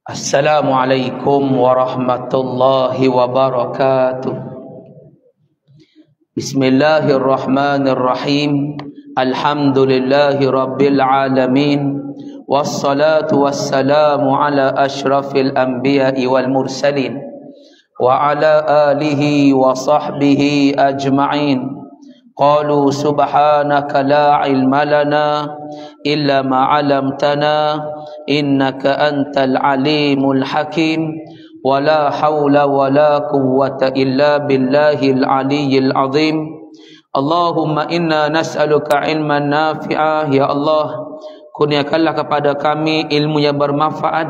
Assalamualaikum warahmatullahi wabarakatuh. Bismillahirrahmanirrahim. Alhamdulillahi rabbil alamin. Wassalatu wassalamu ala ashrafil anbiya'i wal mursalin wa ala alihi wa sahbihi ajma'in. Qalu subhanaka la ilma lana illa ma 'allamtana innaka antal alimul hakim wa la haula wa la quwwata illa billahil aliyyil azim. Allahumma inna nas'aluka ilman nafi'ah. Ya Allah, kurniakanlah kepada kami ilmu yang bermanfaat,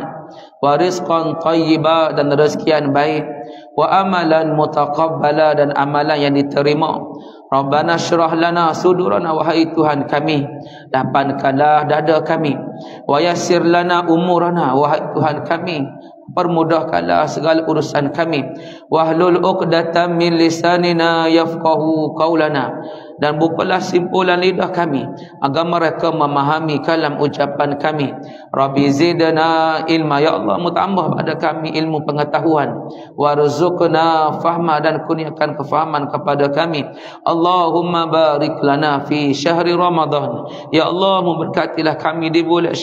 wa rizqan thayyiba, dan rezeki yang baik, wa amalan mutaqabbala, dan amalan yang diterima. Rabbana syrah lana sudurana, wahai Tuhan kami, lapangkanlah dada kami. Wa yassir lana umurana, wahai Tuhan kami, permudahkanlah segala urusan kami. Wahlul uqdatam min lisanina yafqahu qaulana, dan bukalah simpulan lidah kami agar mereka memahami kalam ucapan kami. Rabbi zidna ilma, ya Allah, mutambah pada kami ilmu pengetahuan. Warzuqna fahma, dan kurniakan kefahaman kepada kami. Allahumma barik lana fi syahri Ramadan, ya Allah, memberkatilah kami di bulan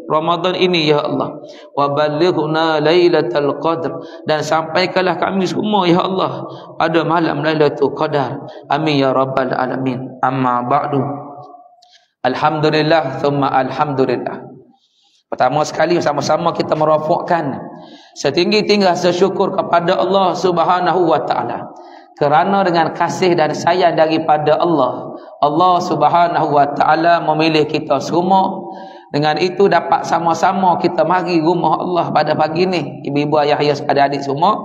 Ramadan ini, ya Allah. Wa balighna lailatul qadr, dan sampaikanlah kami semua, ya Allah, pada malam Lailatul Qadar. Amin ya rabbal alamin. Amma ba'du. Alhamdulillah thumma alhamdulillah. Pertama sekali, sama-sama kita merafukkan setinggi-tinggi rasa syukur kepada Allah Subhanahu wa taala, kerana dengan kasih dan sayang daripada Allah, Allah Subhanahu wa taala memilih kita semua. Dengan itu dapat sama-sama kita mari rumah Allah pada pagi ni, ibu-ibu, ayah-ayah, adik-adik semua.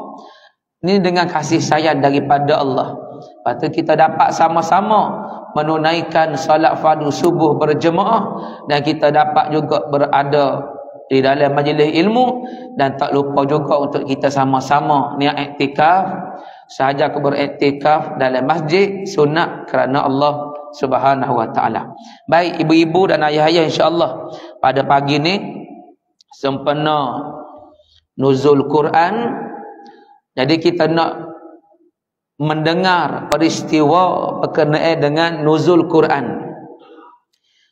Ini dengan kasih sayang daripada Allah. Lepas tu kita dapat sama-sama menunaikan salat fardu subuh berjemaah, dan kita dapat juga berada di dalam majlis ilmu. Dan tak lupa juga untuk kita sama-sama niat iktikaf. Sahaja aku beriktikaf dalam masjid sunat kerana Allah Subhanahu wa taala. Baik ibu-ibu dan ayah-ayah, insya-Allah pada pagi ni sempena nuzul Quran. Jadi kita nak mendengar peristiwa berkenaan dengan nuzul Quran.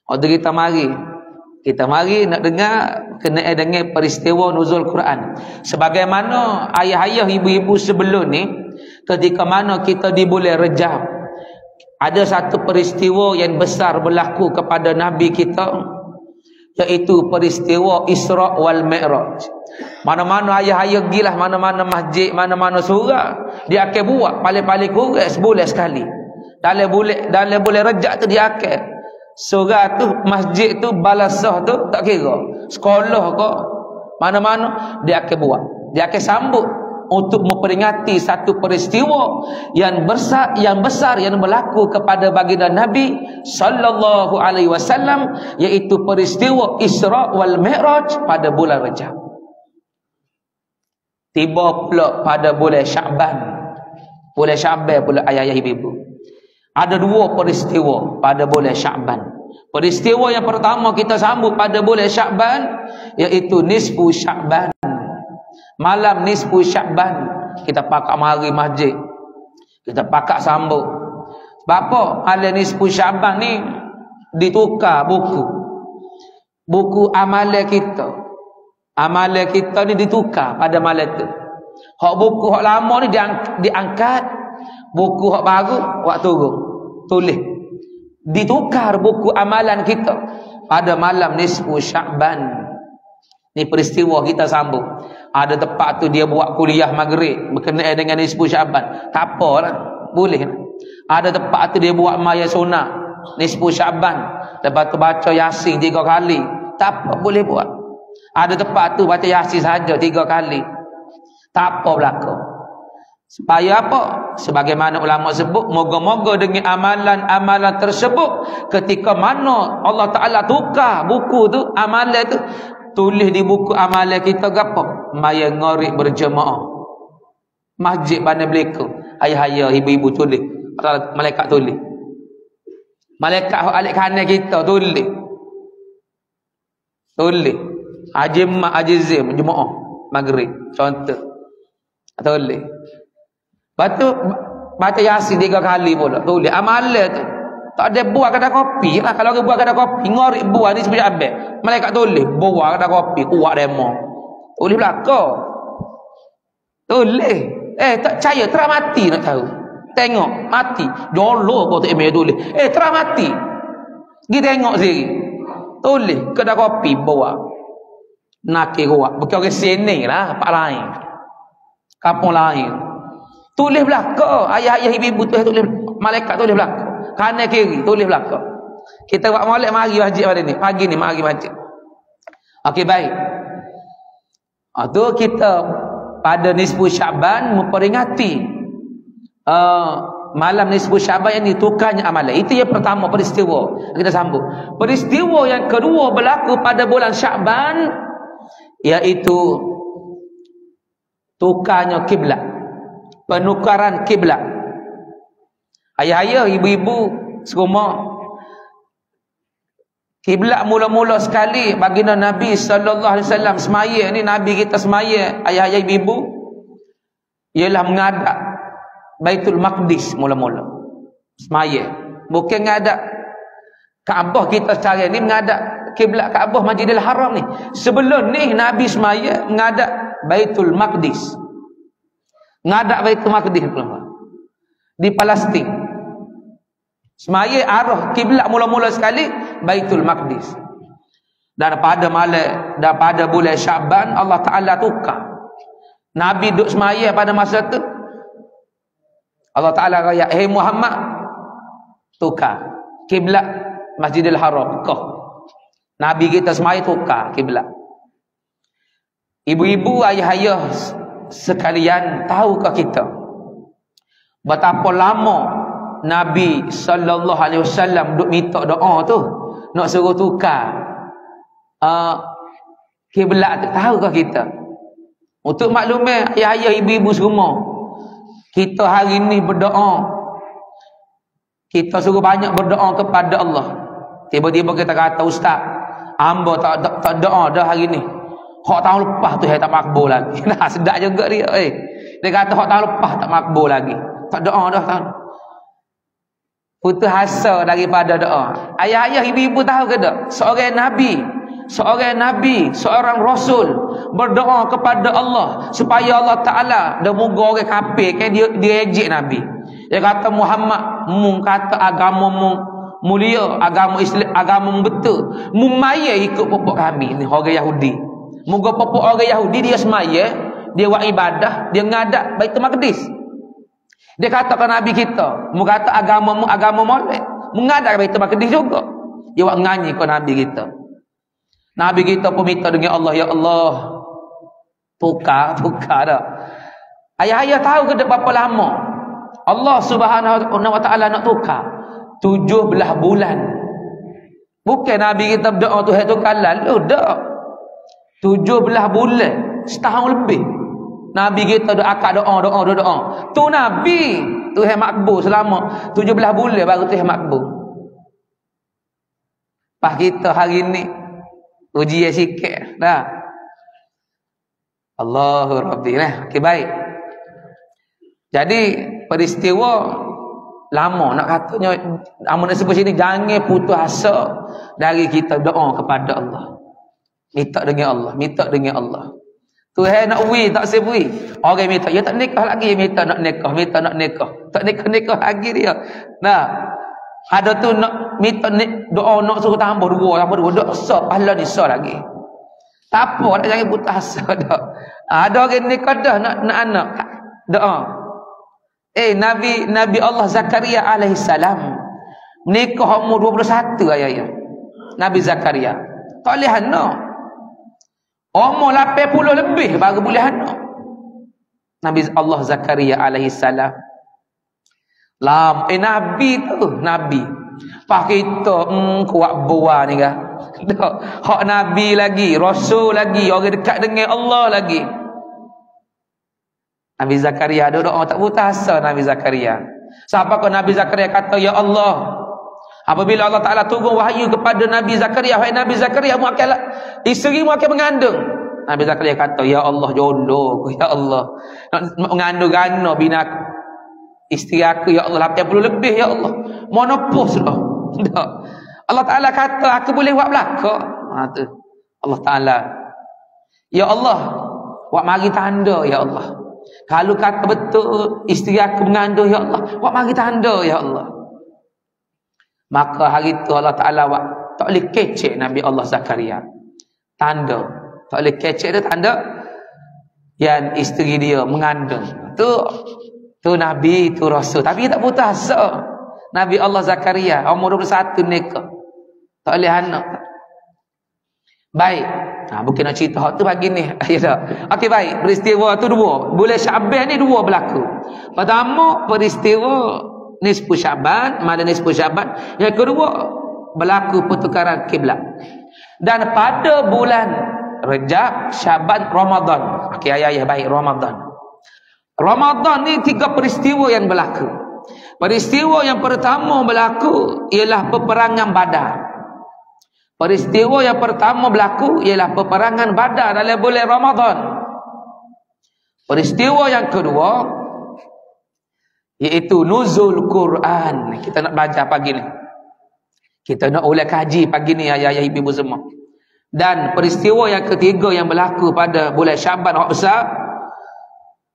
Waktu kita mari nak dengar berkenaan dengan peristiwa nuzul Quran. Sebagaimana ayah-ayah, ibu-ibu sebelum ni, ketika mana kita di bulan Rejab, ada satu peristiwa yang besar berlaku kepada Nabi kita, iaitu peristiwa Isra wal Mi'raj. Mana-mana ayah-ayah gilah, mana-mana masjid, mana-mana surah, dia akan buat paling-paling kurang sebulan sekali. Dalam bulan Rejab tu dia akan surah tu, masjid tu, balasah tu, tak kira sekolah ke mana-mana, dia akan buat, dia akan sambut untuk memperingati satu peristiwa yang besar yang berlaku kepada baginda Nabi sallallahu alaihi wasallam, iaitu peristiwa Isra wal Mi'raj pada bulan Rejab. Tiba pula pada bulan Sya'ban. Bulan Sya'ban pula ayah-ayah ibu-ibu. Ada dua peristiwa pada bulan Sya'ban. Peristiwa yang pertama kita sambut pada bulan Sya'ban, iaitu nisfu Sya'ban. Malam nisfu Sya'ban kita pakak mari masjid, kita pakak sambut. Sebab apa? Malam nisfu Sya'ban ni ditukar buku amalan kita. Amalan kita ni ditukar pada malam tu. Hak buku hak lama ni diangkat, buku hak baru hak turun tulis. Ditukar buku amalan kita pada malam nisfu Sya'ban. Ni peristiwa kita sambut. Ada tempat tu dia buat kuliah maghrib berkenaan dengan nisfu Sya'ban, tak apalah, boleh. Ada tempat tu dia buat maya sunat nisfu Sya'ban, lepas tu baca Yasin 3 kali, tak apa, boleh buat. Ada tempat tu baca Yasin saja 3 kali, tak apa berlaku. Supaya apa? Sebagaimana ulama sebut, moga-moga dengan amalan-amalan tersebut, ketika mana Allah Ta'ala tukar buku tu, amalan tu, tulis di buku amalan kita gapo? Maya ngorek berjemaah. Masjid Bani Beliku. Ayah-ayah, ibu-ibu tulis. Malaikat tulis. Malaikat alik kanan kita tulis. Haji Mak Haji Zim Jumaat maghrib contoh. Tak boleh. Lepas tu baca Yasin 3 kali pula. Tulis amalan tu. Tak ada buah kedai kopi lah. Kalau orang buah kedai kopi, ngorek buah ni seperti abang. Malaikat tulis, buah kedai kopi, kuat demo. Tulis belakang. Tulis. Tak percaya, terang mati nak tahu. Tengok, mati. Jolo kau tak email tulis. Terang mati. Pergi tengok sendiri. Tulis, kedai kopi, buah. Nakir kuat. Bukan orang sini lah, pak lain. Kampung lain. Tulis belakang. Ayah-ayah ibu-ibu tulis. Malaikat tulis belakang. Kanan kiri tulis belakang. Kita buat molek mari masjid pada ni. Pagi ni mari masjid. Okey baik. Tu kita pada nisfu Syaban memperingati malam nisfu Syaban yang ditukarnya amalan. Itu yang pertama peristiwa. Kita sambung. Peristiwa yang kedua berlaku pada bulan Syaban iaitu tukarnya kiblat. Penukaran kiblat. Ayah-ayah, ibu-ibu serumah, kiblat mula-mula sekali baginda Nabi sallallahu alaihi wasallam semaya ni, Nabi kita semaya, ayah-ayah, ibu-ibu, ialah menghadap Baitul Maqdis mula-mula. Semaya. Bukan menghadap Kaabah kita sekarang ni, menghadap kiblat Kaabah Masjidil Haram ni. Sebelum ni Nabi semaya menghadap Baitul Maqdis. Menghadap Baitul Maqdis di Palestin. Semaya arah kiblat mula-mula sekali Baitul Maqdis. Dan pada bulan Syaban Allah Taala tukar. Nabi duduk semaya pada masa tu. Allah Taala kata, "Hey Muhammad, tukar kiblat Masjidil Haram kau." Nabi kita semaya tukar kiblat. Ibu-ibu, ayah-ayah sekalian, tahukah kita betapa lama Nabi sallallahu alaihi wasallam duk minta doa tu nak suruh tukar kiblat tu? Tahukah kita? Untuk maklumnya ayah-ayah, ibu-ibu semua, kita hari ni berdoa, kita suruh banyak berdoa kepada Allah. Tiba-tiba kita kata, "Ustaz, hamba tak doa dah hari ni. Hak tahun lepas tu saya tak makbul lagi." Nah, sedap juga dia. Dia kata hak tahun lepas tak makbul lagi. Tak doa dah tahun. Putus asa daripada doa. Ayah-ayah, ibu-ibu tahu ke tak? Seorang Nabi, seorang Rasul berdoa kepada Allah supaya Allah Ta'ala, dia moga orang kafir kan dia ejek Nabi. Dia kata, "Muhammad, mung kata agama mung mulia, agama Islam, agama mung betul. Mung maya ikut pokok kami." Ni orang Yahudi. Moga pokok orang Yahudi dia semaya, dia buat ibadah, dia ngadap Baitul Maqdis. Dia katakan Nabi kita, mu kata agamamu agama molek, mengadap Baitul Maqdis juga. Dia buat nganyi ke Nabi kita. Nabi kita pun minta dengan Allah, "Ya Allah, tukar dah." Ayah-ayah tahu ke berapa lama Allah Subhanahu wa Ta'ala nak tukar? 17 bulan. Bukan Nabi kita berdoa Tuhan tukar lalu dah. 17 bulan, setahun lebih. Nabi kita akad doa. Tu Nabi Tuhan makbul selama 17 bulan baru Tuhan makbul. Pas kita hari ni ujian sikit dah. Allahu Rabbi lah. Okay, baik. Jadi peristiwa lama nak katanya, amun nak sebut sini, jangan putus asa dari kita doa kepada Allah. Minta dengan Allah. Tuhan nak tak sebui. Orang minta, ya tak nikah lagi, minta nak nikah. Tak nikah lagi dia. Nah, ada tu nak minta doa nak suruh tambah dua, dosa pahala ni sah lagi. Tak apa, nak jangan putus asa dah. Ada orang nikah dah nak anak. Doa. Nabi Allah Zakaria alaihi salam menikah umur 21 ayah. Nabi Zakaria. Tak boleh anak. Umur 80 lebih baru boleh anak. Nabi Allah Zakaria alaihi salam. Nabi tu, Nabi. Pak kita kuat buah ni kan. Hak Nabi lagi, Rasul lagi, orang dekat dengan Allah lagi. Nabi Zakaria doa tak putus asa Nabi Zakaria. Siapa kau Nabi Zakaria kata, "Ya Allah, Apabila Allah Ta'ala turun wahyu kepada Nabi Zakaria, "Hai Nabi Zakaria, isteri mu akan mengandung." Nabi Zakaria kata, "Ya Allah, jodoh, ya Allah. Nak mengandung gana bina aku. Isteri aku, ya Allah, 80 lebih, ya Allah. Monopos dah." Allah Ta'ala kata, "Aku boleh buat belaka." Tu Allah Ta'ala, "Ya Allah, buat mari tanda, ya Allah. Kalau kata betul isteri aku mengandung, ya Allah, buat mari tanda, ya Allah." Maka hari tu Allah Ta'ala tak boleh kecek Nabi Allah Zakaria. Tanda. Tak boleh kecek dia tanda yang isteri dia mengandung. Tu Nabi, tu Rasul. Tapi tak putus asa. Nabi Allah Zakaria umur 21 nikah. Tak boleh anak. Baik. Bukan nak cerita hak tu pagi ni. Okey, baik. Peristiwa tu dua. Bulan Syaban ni dua berlaku. Pertama, peristiwa nisfu Syaban, malam nisfu Syaban. Yang kedua, berlaku pertukaran kiblat. Dan pada bulan Rejab, Syaban, Ramadan. Okey, ayah baik, Ramadan. Ramadan ni 3 peristiwa yang berlaku. Peristiwa yang pertama berlaku ialah peperangan Badar. Peristiwa yang pertama berlaku ialah peperangan Badar dalam bulan Ramadan. Peristiwa yang kedua iaitu nuzul Quran. Kita nak belajar pagi ni. Kita nak ulang kaji pagi ni ayah-ayah ibu-ibu semua. Dan peristiwa yang ketiga yang berlaku pada bulan Syaban yang besar,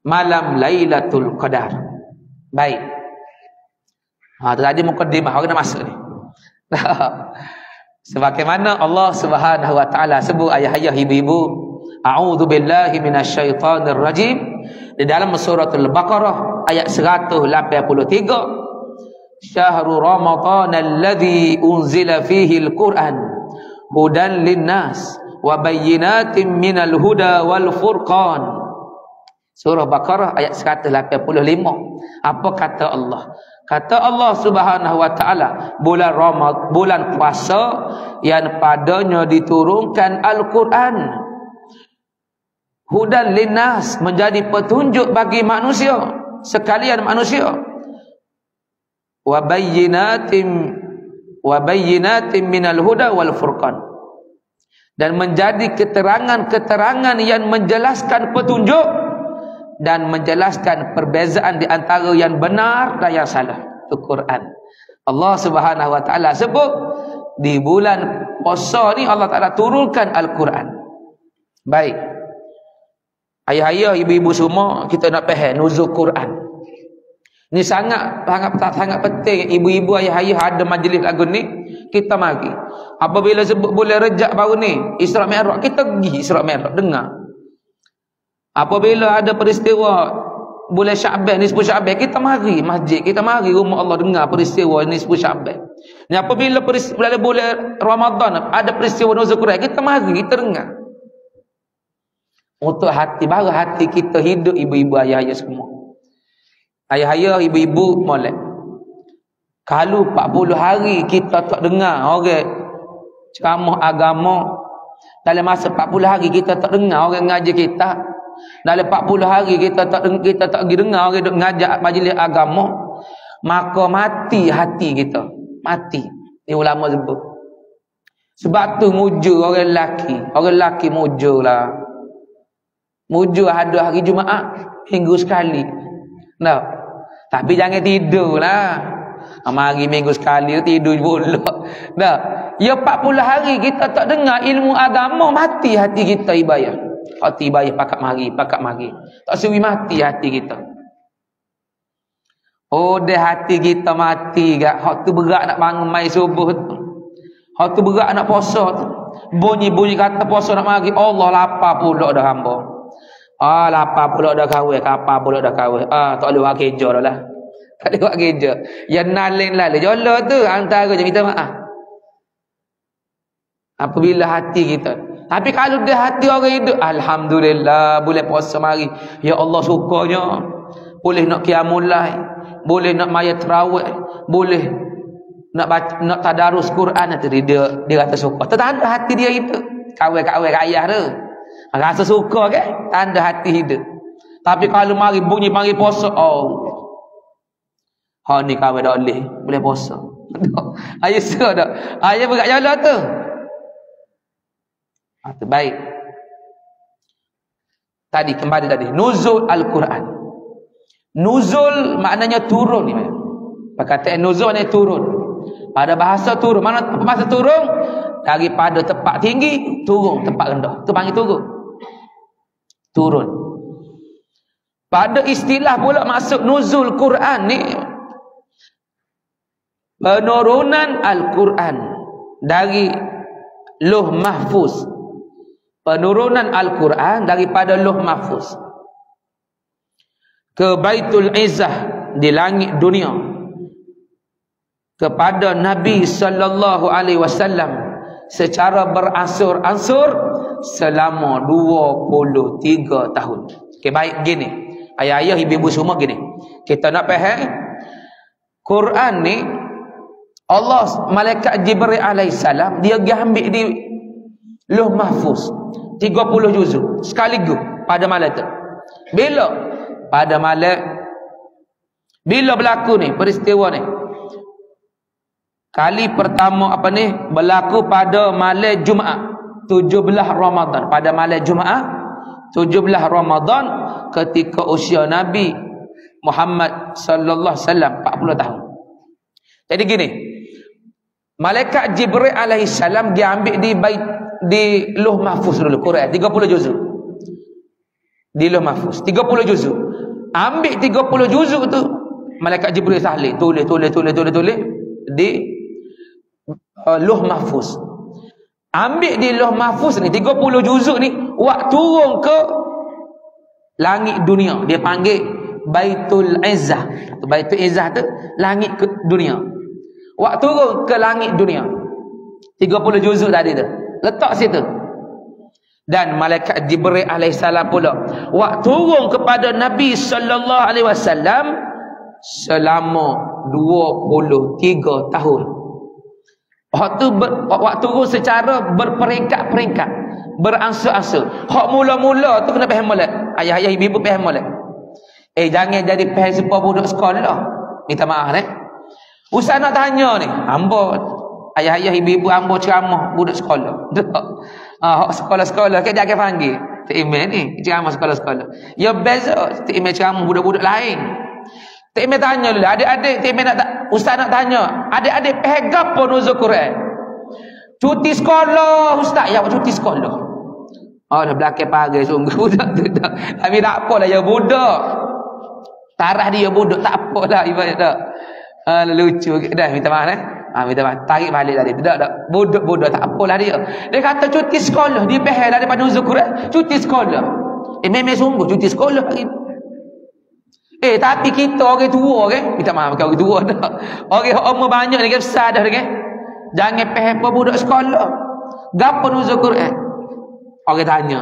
malam Lailatul Qadar. Baik. Tadi mukadimah orang nak masuk ni. Sebagaimana Allah Subhanahu wa taala sebut ayah-ayah ibu-ibu, a'udzu billahi minasyaitonir rajim, di dalam surah Al-Baqarah ayat 183, Syahrul Ramadan alladzi unzila fihi al-Qur'an hudan linnas wa bayyinatin minal huda wal furqan. Surah Baqarah ayat 185. Apa kata Allah? Kata Allah Subhanahu wa taala, bulan Ramadan, bulan puasa yang padanya diturunkan Al-Quran, hudan linnas, menjadi petunjuk bagi manusia sekalian manusia, wa bayyinatin minal huda wal furqan, dan menjadi keterangan-keterangan yang menjelaskan petunjuk dan menjelaskan perbezaan di antara yang benar dan yang salah. Itu Quran. Allah Subhanahu wa taala sebut di bulan puasa ni Allah Taala turunkan Al-Quran. Baik. Ayah-ayah, ibu-ibu semua, kita nak faham nuzul Quran. Ni sangat penting. Ibu-ibu, ayah-ayah ada majlis lagu ni, kita mari. Apabila sebut bulan Rejab baru ni, Isra Mi'raj, kita pergi Isra Mi'raj, dengar. Apabila ada peristiwa bulan Syaban, nisfu Syaban, kita mari masjid, kita mari rumah Allah dengar peristiwa nisfu Syaban. Ni apabila bulan Ramadan ada peristiwa nuzul Quran, kita mari, kita dengar. Untuk hati, baru hati kita hidup, ibu-ibu, ayah-ayah semua. Ayah-ayah, ibu-ibu, molek. Kalau 40 hari kita tak dengar orang ceramah agama, dalam masa 40 hari kita tak dengar orang ngaji kita, dalam 40 hari kita tak pergi dengar orang ngajak majlis agama, maka mati hati kita. Mati. Ni ulama sebut. Sebab tu mujur orang lelaki mujurlah. Mujur ada hari Jumaat, minggu sekali. Nah. Tapi jangan tidur lah. Mari minggu sekali tidur pula. Dah. Ya 40 hari kita tak dengar ilmu agama, mati hati kita ibayah. Hati ibayah pakat mari. Tak suri mati hati kita. Oh, dah hati kita mati gak. Hak tu berat nak bangun mai subuh tu. Hak tu berat nak puasa tu. Bunyi-bunyi kata puasa nak mari, Allah lapar pula dah hamba. Lapar pula dah kahwin, kapal pula dah kahwin. Tak boleh buat kerja dah lah. Tak boleh buat kerja. Yang nalin lah. Jodoh tu antara je minta maaf. Apabila hati kita. Tapi kalau dia hati orang hidup, alhamdulillah, boleh puasa mari. Ya Allah sukanya. Boleh nak qiyamul lail, boleh nak mayat tarawih, boleh nak baca, nak tadarus Quran. Dia rasa suka. Tanda hati dia hidup. Kawin-kawin ayah tu. Rasa suka kan? Tanda hati hidup. Tapi kalau mari bunyi puasa, ni kawin dah boleh puasa. Ayah suruh tak? Ayah bergerak jalan tu. Baik. Tadi, kembali tadi. Nuzul Al-Quran. Nuzul maknanya turun. Perkataan nuzul maknanya turun. Pada bahasa turun. Mana bahasa turun? Daripada tempat tinggi, turun tempat rendah. Itu panggil turun. Turun. Pada istilah pula maksud nuzul Quran ni, penurunan Al-Quran dari Lauh Mahfuz. Penurunan Al-Quran daripada Lauh Mahfuz ke Baitul Izzah di langit dunia kepada Nabi sallallahu alaihi wasallam secara beransur-ansur selama 23 tahun. Okey, baik gini. Ayah-ayah, ibu-ibu semua gini. Kita nak faham Quran ni, Allah, malaikat Jibril alaihissalam, dia pergi ambil di Lauh Mahfuz 30 juzuk sekaligus pada malam tu. Bila? Pada malam. Bila berlaku ni peristiwa ni? Kali pertama apa ni? Berlaku pada malam Jumaat 17 Ramadan. Pada malam Jumaat 17 Ramadan ketika usia Nabi Muhammad sallallahu alaihi wasallam 40 tahun. Jadi gini. Malaikat Jibril alaihissalam dia ambil di Lauh Mahfuz dulu Quran 30 juzuk. Di Lauh Mahfuz 30 juzuk. Ambil 30 juzuk tu, malaikat Jibril salih tulis di Lauh Mahfuz. Ambil di Lauh Mahfuz ni 30 juzuk ni, waktu turun ke langit dunia, dia panggil Baitul Izzah. Baitul Izzah tu langit ke dunia. Waktu turun ke langit dunia 30 juzuk tadi tu letak situ. Dan malaikat Jibril alaihissalam pula waktu turun kepada Nabi sallallahu alaihi wasallam selama 23 tahun. Waktu turun secara berperingkat-peringkat, beransur-ansur. Hak mula-mula tu kena faham molek. Ayah-ayah, ibu-ibu faham molek. Jangan jadi faham supaya budak sekolah. Minta maaf ni. Ustaz nak tanya ni, hamba ayah-ayah, ibu-ibu hamba ceramah budak sekolah. Sekolah-sekolah kan dia akan panggil Tok Imam ni ceramah sekolah-sekolah. Ya beza Tok Imam ceramah budak-budak lain. Tok Imam tanya dulu, adik-adik, Tok Imam Ustaz nak tanya, adik-adik faham gapo nuzul Quran? Cuti sekolah Ustaz. Ya, cuti sekolah. Dah belakang pagar sungguh budak tu dah. Tapi tak apalah, ya budak. Tarah dia budak, tak apalah ibarat tak. Lucu dah, minta maaf minta maaf, tarik balik tadi. Tak, budak-budak tak apalah dia. Dia kata cuti sekolah, dia faham daripada nuzul Quran, cuti sekolah. Memang sungguh cuti sekolah hari ni. Tapi kita orang tua kan, minta maaf orang tua dah. Orang umur banyak ni kan besar dah kan. Jangan faham apa budak sekolah. Gapo nuzul Quran? Orang tanya.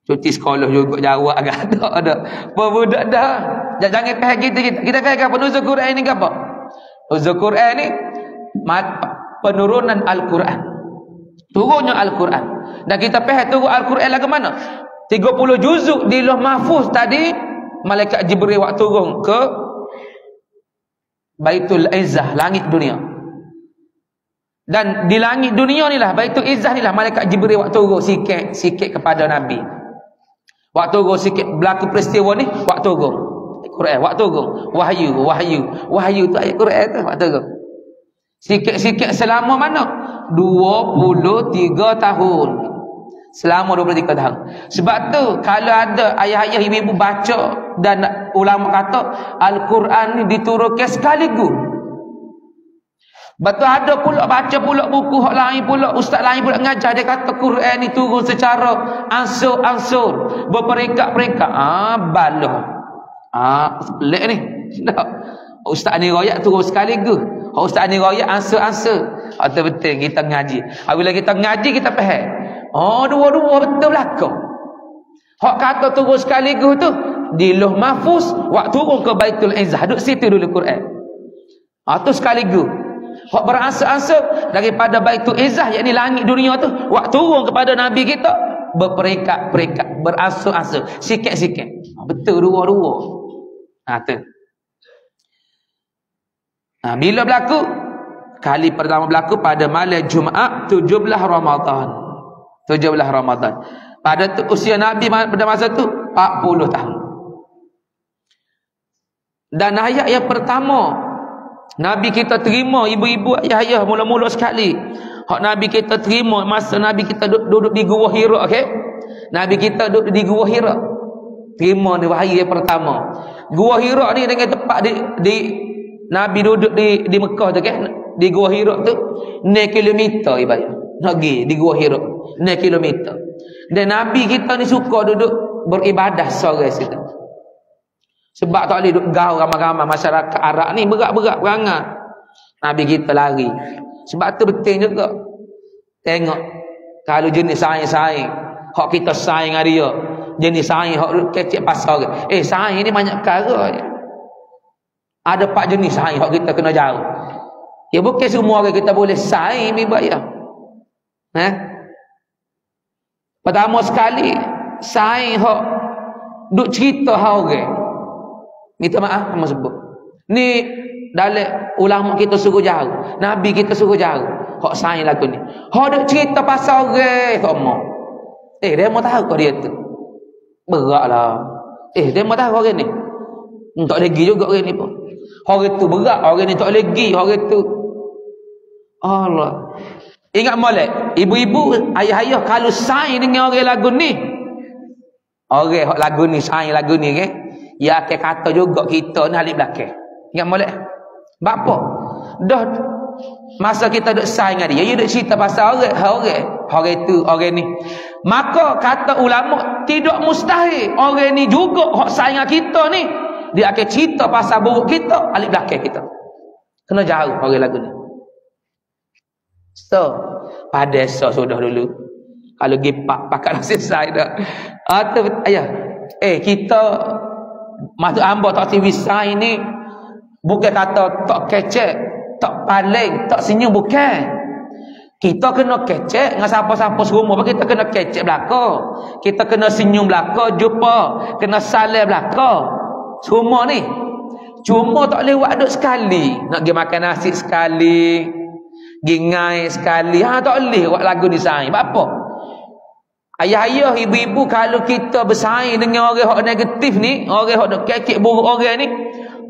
Cuti sekolah juga jawab agak ada. Apa budak dah. Jangan faham kita faham apa nuzul Quran ni gapo? Nuzul Quran ni penurunan Al-Quran. Turunnya Al-Quran. Dan kita faham turun Al-Quran lagu mana? 30 juzuk di Lauh Mahfuz tadi, malaikat Jibril waktu turun ke Baitul Izzah, langit dunia. Dan di langit dunia ni lah, Baitul Izzah ni lah, malaikat Jibril waktu turun sikit kepada Nabi. Waktu turun sikit berlaku peristiwa ni, waktu turun Quran, waktu turun wahyu tu ayat Quran tu waktu turun. Sikit-sikit selama mana? 23 tahun. Selama 23 tahun. Sebab tu kalau ada ayah-ayah ibu-ibu baca dan ulama kata Al-Quran ni diturunkan sekaligus. Betul ada pula baca pula buku hak lain pula, ustaz lain pula ngajar, dia kata Quran ni turun secara ansur-ansur, berperingkat-peringkat. Baloh. Pelik ni. Ustaz ni royak turun sekaligus. Ustaz ni royak ansur-ansur. Betul-betul kita ngaji. Bila kita ngaji kita faham. Dua-dua betul belakang. Hak kata turun sekaligus tu di Lauh Mahfuz, waktu turun ke Baitul Izzah, duduk situ dulu Quran. Tu sekaligus. Hak beransur-ansur daripada Baitul Izzah, yakni langit dunia tu, waktu turun kepada Nabi kita berperingkat-peringkat, beransur-ansur, sikit-sikit. Betul dua-dua. Tu. Bila berlaku? Kali pertama berlaku pada malam Jumaat 17 Ramadan. 17 Ramadan. Pada usia Nabi pada masa tu 40 tahun. Dan ayat yang pertama Nabi kita terima, ibu-ibu, ayah-ayah, mula-mula sekali hak Nabi kita terima masa Nabi kita duduk di Gua Hira, okey? Nabi kita duduk di Gua Hira. Terima ni wahyu yang pertama. Gua Hira ni dengan tempat di Nabi duduk di Mekah tu, kan? Di Gua Hira tu 6 kilometer ibarat. Nak pergi di Gua Hira 6 kilometer. Dan Nabi kita ni suka duduk beribadah seorang situ. Sebab tak boleh duduk gaul ramai-ramai masyarakat Arab ni, berat-berat perangai. Nabi kita lari. Sebab tu penting juga. Tengok kalau jenis saing-saing, hak kita saing dengan dia, jenis saing hak kecek pasal ke. Saing ni banyak perkara je. Ada 4 jenis saing hak kita kena jauh. Ya bukan semua orang kita boleh saing ni bayar. Pertama sekali, saing hak duk cerita hak orang. Minta maaf sama sebut. Ni dalam ulama kita suruh jauh, Nabi kita suruh jauh. Hak saing lagu ni. Hak duk cerita pasal orang sama. Dia mau tahu kau dia tu. Beratlah. Dia mau tahu orang ni. Tak lagi juga orang ni pun. Orang tu berat, orang ni tak lagi, orang tu. Allah. Ingat molek, ibu-ibu, ayah-ayah kalau saing dengan orang lagu ni. Orang hak lagu ni, saing lagu ni, kan? Ya akan kata juga kita ni alik belakang. Ingat molek? Bapa? Dah masa kita duk saing dengan dia, dia duk cerita pasal orang tu, orang ni. Maka kata ulama, tidak mustahil orang ni juga hak saing dengan kita ni, dia akan cerita pasal buruk kita, alik belakang kita. Kena jauh orang lagu ni. So, pada esok sudah dulu. Kalau pergi pakat dah selesai dah. Ayah, kita masuk hamba tak tiwisai ni bukan kata tak kecek, tak paling, tak senyum, bukan. Kita kena kecek dengan siapa-siapa serumah, kita kena kecek belakang. Kita kena senyum belakang, jumpa, kena salam belakang. Semua ni. Cuma tak boleh buat duk sekali. Nak pergi makan nasi sekali, gingai sekali. Tak boleh buat lagu ni saing. Apa? Ayah-ayah, ibu-ibu, kalau kita bersaing dengan orang yang negatif ni, orang yang kekek buruk orang ni,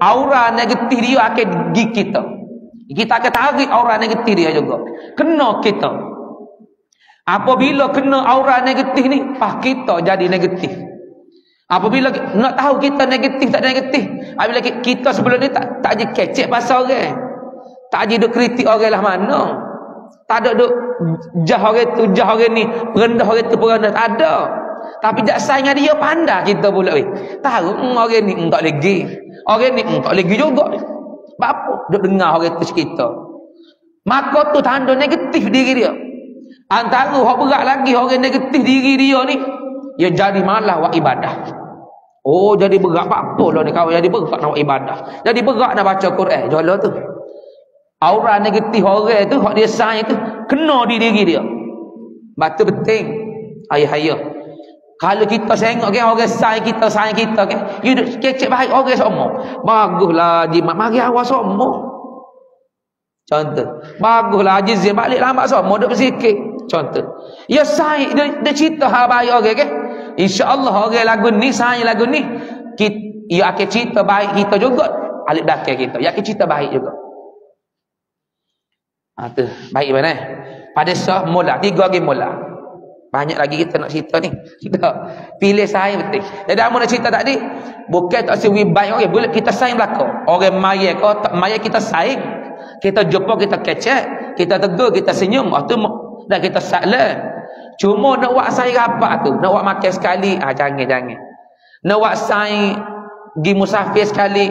aura negatif dia akan gigi kita. Kita akan tarik aura negatif dia juga. Kena kita. Apabila kena aura negatif ni, kita jadi negatif. Apabila nak tahu kita negatif tak negatif, apabila kita sebelum ni tak je kecek pasal orang, tak je duk kritik orang lah mana, tak ada duk jah orang tu, jah orang ni, rendah orang tu, rendah, tak ada. Tapi tak saing dengan dia, pandai kita pula. Tahu orang ni tak lagi, orang ni tak lagi juga. Apa duk dengar orang tu cerita, maka tu tanda negatif diri dia. Antara hak berat lagi, orang negatif diri dia ni, dia jadi malas buat ibadah. Jadi berat apa lah ni kawan, jadi berat nak buat ibadah, jadi berat nak baca Quran. Jolah tu aura negatif orang tu, hak dia saing tu kena di diri dia. Batu penting ayah-ayah, kalau kita tengok kan orang saing kita kan, you kecek baik orang semua, baguslah jimat, mari awak semua. Contoh, baguslah haji Zin balik lambat semua duk bersikit. Contoh, ya saing dia cerita hal baik orang kan, insya-Allah orang lagu ni, saing lagu ni, ia akan cerita baik kita juga, alik belakang kita, ia akan cerita baik juga. Tu baik mana? Pada sah mula 3 hari mula. Banyak lagi kita nak cerita ni. Kita pilih saing penting. Jadi amun nak cerita tadi, bukan tak sewi baik orang, boleh kita saing belakang. Orang maya kau tak maya kita saing. Kita jumpa, kita kecek, kita tegur, kita senyum, tu dan kita salam. Cuma nak buat saing apa tu? Nak buat makan sekali, jangan. Nak buat saing pergi musafir sekali,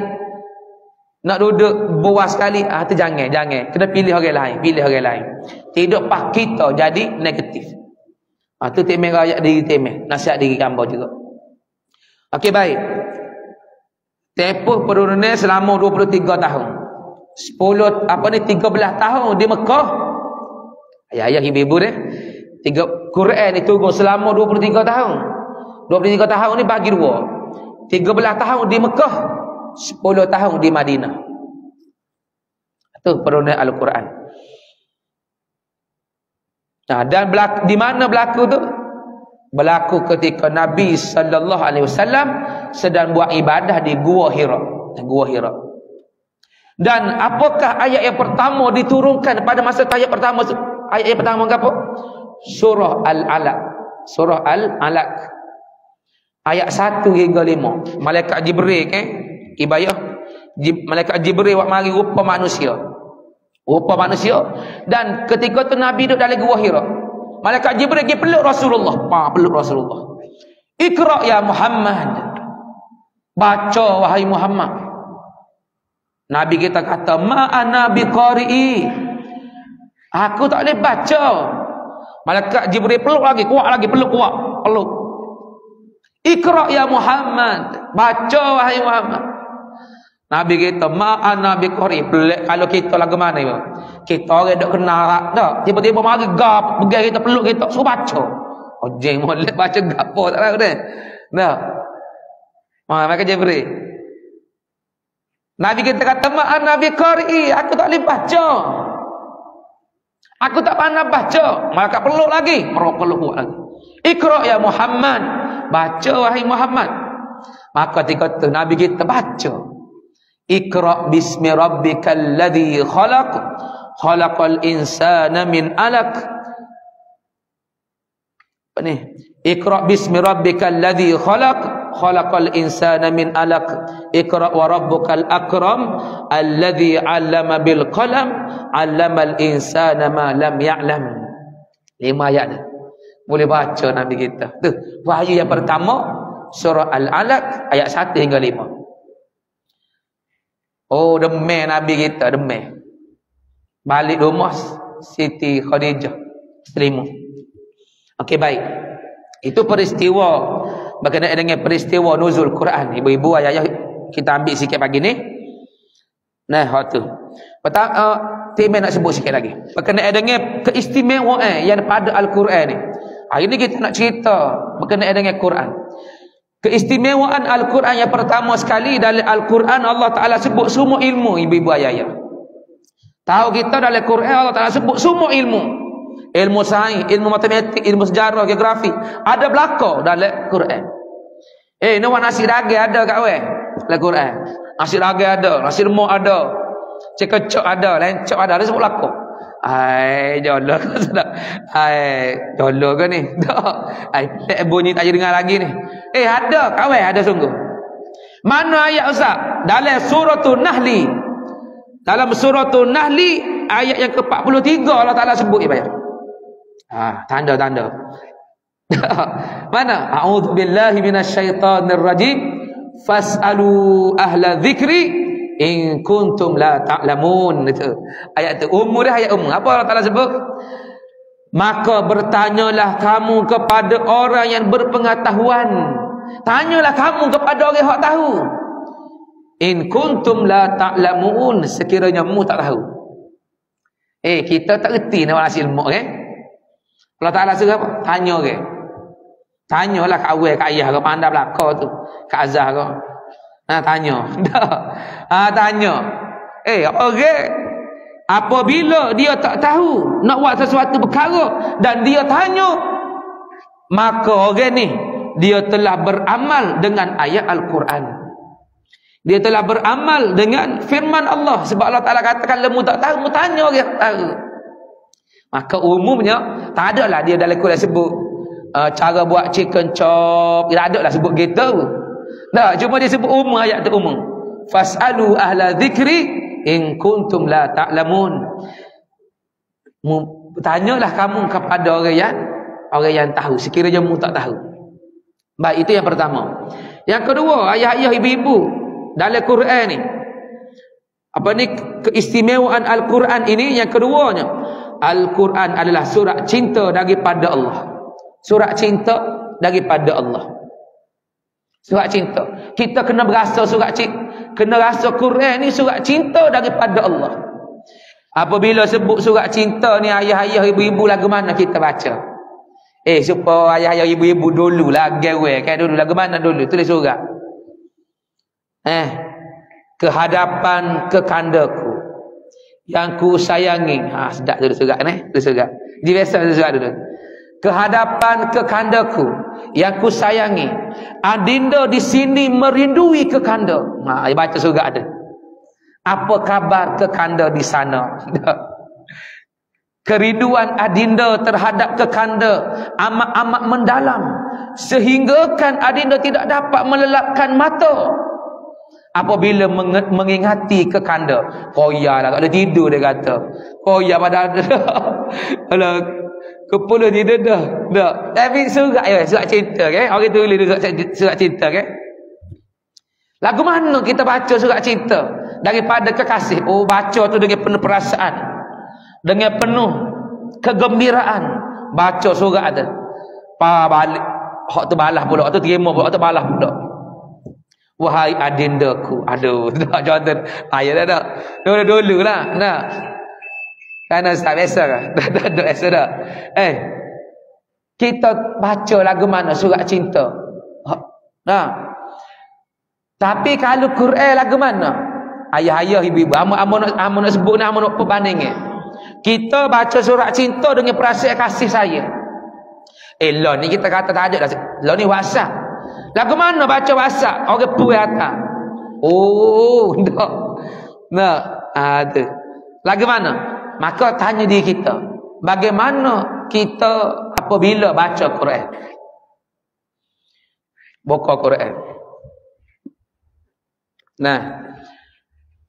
nak duduk buas sekali, tu jangan. Kena pilih orang lain. Tidak pak kita jadi negatif. Tu temeh rakyat diri temeh, nasihat diri hamba juga. Okey, baik. Tempoh penurunan selama 23 tahun. 13 tahun di Mekah. Ayah-ayah, ibu-ibu ni, Quran ni turun selama 23 tahun. 23 tahun ni bagi 2. 13 tahun di Mekah, 10 tahun di Madinah. Tu perunak Al-Quran. Nah, dan di mana berlaku tu? Berlaku ketika Nabi sallallahu alaihi wasallam sedang buat ibadah di Gua Hira. Gua Hira. Dan apakah ayat yang pertama diturunkan pada masa ayat pertama? Ayat yang pertama apa? Surah Al-Alaq. Surah Al-Alaq. Ayat 1 hingga 5. Malaikat Jibril ibayah. Malaikat Jibril buat mari rupa manusia. Rupa manusia. Dan ketika tu Nabi duduk dalam Gua Hira. Malaikat Jibril pergi peluk Rasulullah. Peluk Rasulullah. Iqra ya Muhammad. Baca wahai Muhammad. Nabi kita kata, ma'ana biqari'i. Aku tak boleh baca. Malaikat Jibril peluk lagi, kuat lagi, peluk kuat. Peluk. Iqra ya Muhammad. Baca wahai Muhammad. Nabi kita, ma'ana biqari'i. Kalau kita lagu mana ya? Kita orang duk kenal Arab tak. Tiba-tiba mari gap, pergi kita peluk kita, suruh baca. Jeng molek baca gapo tak tahu dah. Nah. Malaikat Jibril. Nabi kita kata, ma'ana biqari'i, aku tak boleh baca. Aku tak pandai baca. Maka peluk lagi, peluk lagi. Iqra ya Muhammad. Baca wahai Muhammad. Maka ketika Nabi kita baca. Iqra bismi rabbikal ladzi khalaq. Khalaqal insana min 'alaq. Apa ni? Iqra bismi rabbikal ladzi khalaq. Khalaqal insana min 'alaq. Iqra wa rabbukal akram alladzi 'allama bil qalam 'allamal insana ma lam ya'lam. 5 ayat ni. Boleh baca Nabi kita. Tu wahyu yang pertama surah Al-Alaq ayat 1 hingga 5. Oh, demai Nabi kita, demai. Balik rumah Siti Khadijah, isterimu. Okey, baik. Itu peristiwa berkenaan dengan peristiwa nuzul Quran. Ibu-ibu, ayah-ayah, kita ambil sikit pagi ni. Nah, waktu. Pertama, Timai nak sebut sikit lagi. Berkenaan dengan keistimewaan yang pada Al-Quran ni. Hari ni kita nak cerita berkenaan dengan Quran. Keistimewaan Al-Quran yang pertama sekali dalam Al-Quran Allah Ta'ala sebut semua ilmu, ibu-ibu, ayah-ayah. Tahu kita dalam Quran Allah Ta'ala sebut semua ilmu. Ilmu sains, ilmu matematik, ilmu sejarah, geografi. Ada belakang dalam Quran. Ni nasi daging ada kat weh dalam Quran. Nasi daging ada, nasi lemak ada, cekecok ada, lencok ada. Dia sebut belakang. Jolo ke sudah. Jolo ke ni? Tak. Bunyi tak dengar lagi ni. Ada kat weh, ada sungguh. Mana ayat Ustaz? Dalam suratul Nahli. Dalam suratul Nahli ayat yang ke-43 Allah Ta'ala sebut ibayah. Tanda-tanda. Mana? A'udzubillahi minasyaitonir rajim. Fas'alu ahla dzikri in kuntum la ta'lamun. Itu ayat tu umum dah, ayat umum. Apa Allah Ta'ala sebut? Maka bertanyalah kamu kepada orang yang berpengetahuan. Tanyalah kamu kepada orang yang tahu. In kuntum la ta'lamun, sekiranya mu tak tahu. Kita tak reti nak hasil ilmu Allah Ta'ala suruh apa? Tanya ke? Tanyalah kat awal, kat ayah ke, pandai belakang tu, kat azah ke. Tanya. Tanya. Orang apabila dia tak tahu nak buat sesuatu perkara dan dia tanya, maka orang ni dia telah beramal dengan ayat Al-Quran. Dia telah beramal dengan firman Allah. Sebab Allah Ta'ala katakan, lemu tak tahu, mu tanya orang tak tahu. Maka umumnya tak ada lah dia dalam Quran sebut cara buat chicken chop. Tak ada lah sebut gitu. Tak, cuma dia sebut umum, ayat tu umum. Fas'alu ahla dzikri in kuntum la ta'lamun. Tanyalah kamu kepada orang yang tahu, sekiranya mu tak tahu. Baik, itu yang pertama. Yang kedua, ayah-ayah, ibu-ibu, dalam Quran ni, apa ni keistimewaan Al-Quran ini? Yang keduanya, Al-Quran adalah surat cinta daripada Allah. Surat cinta daripada Allah. Surat cinta. Kita kena berasa surat cinta, kena rasa Quran ni surat cinta daripada Allah. Apabila sebut surat cinta ni, ayah-ayah, ibu-ibu, lagu mana kita baca? Supaya ayah-ayah, ibu-ibu dulu lagi kan, dulu lagu mana dulu tulis surat. Kehadapan kekandaku, yang ku sayangi. Sedap tu surat ni. Tu surat. Dia biasa tu surat dulu. Kehadapan kekandaku yang ku sayangi. Adinda di sini merindui kekanda. Dia baca surat tu. Apa khabar kekanda di sana? Kerinduan adinda terhadap kekanda amat-amat mendalam, sehingga kan adinda tidak dapat melelapkan mata apabila mengingati kekanda. Koya lah, tak ada tidur dia kata. Koya pada ada. Kalau kepala dia dah. Tapi surat cinta ke? Orang tulis surat cinta ke? Lagu mana kita baca surat cinta daripada kekasih? Oh, baca tu dengan penuh perasaan, dengan penuh kegembiraan. Baca surat tu, balik hak tu balas pula, hak tu terima pula, hak tu balas pula. Wahai adindaku. Aduh, tak contoh ayat dah. Dulu lah. Nah. Karena tak biasa kan? Dah biasa dah. Kita baca lagu mana surat cinta? Nah. Tapi kalau Quran lagu mana? Ayah-ayah, ibu-ibu, amun nak sebut ni, amun nak perbanding. Kita baca surat cinta dengan perasaan kasih saya. Lah ni kita kata tak ada dah. Lah ni WhatsApp. Lagu mana baca WhatsApp? Orang puai atas. Oh, tak. Nah, ada. Lagu mana? Maka tanya diri kita, bagaimana kita apabila baca Quran? Buka Quran. Nah,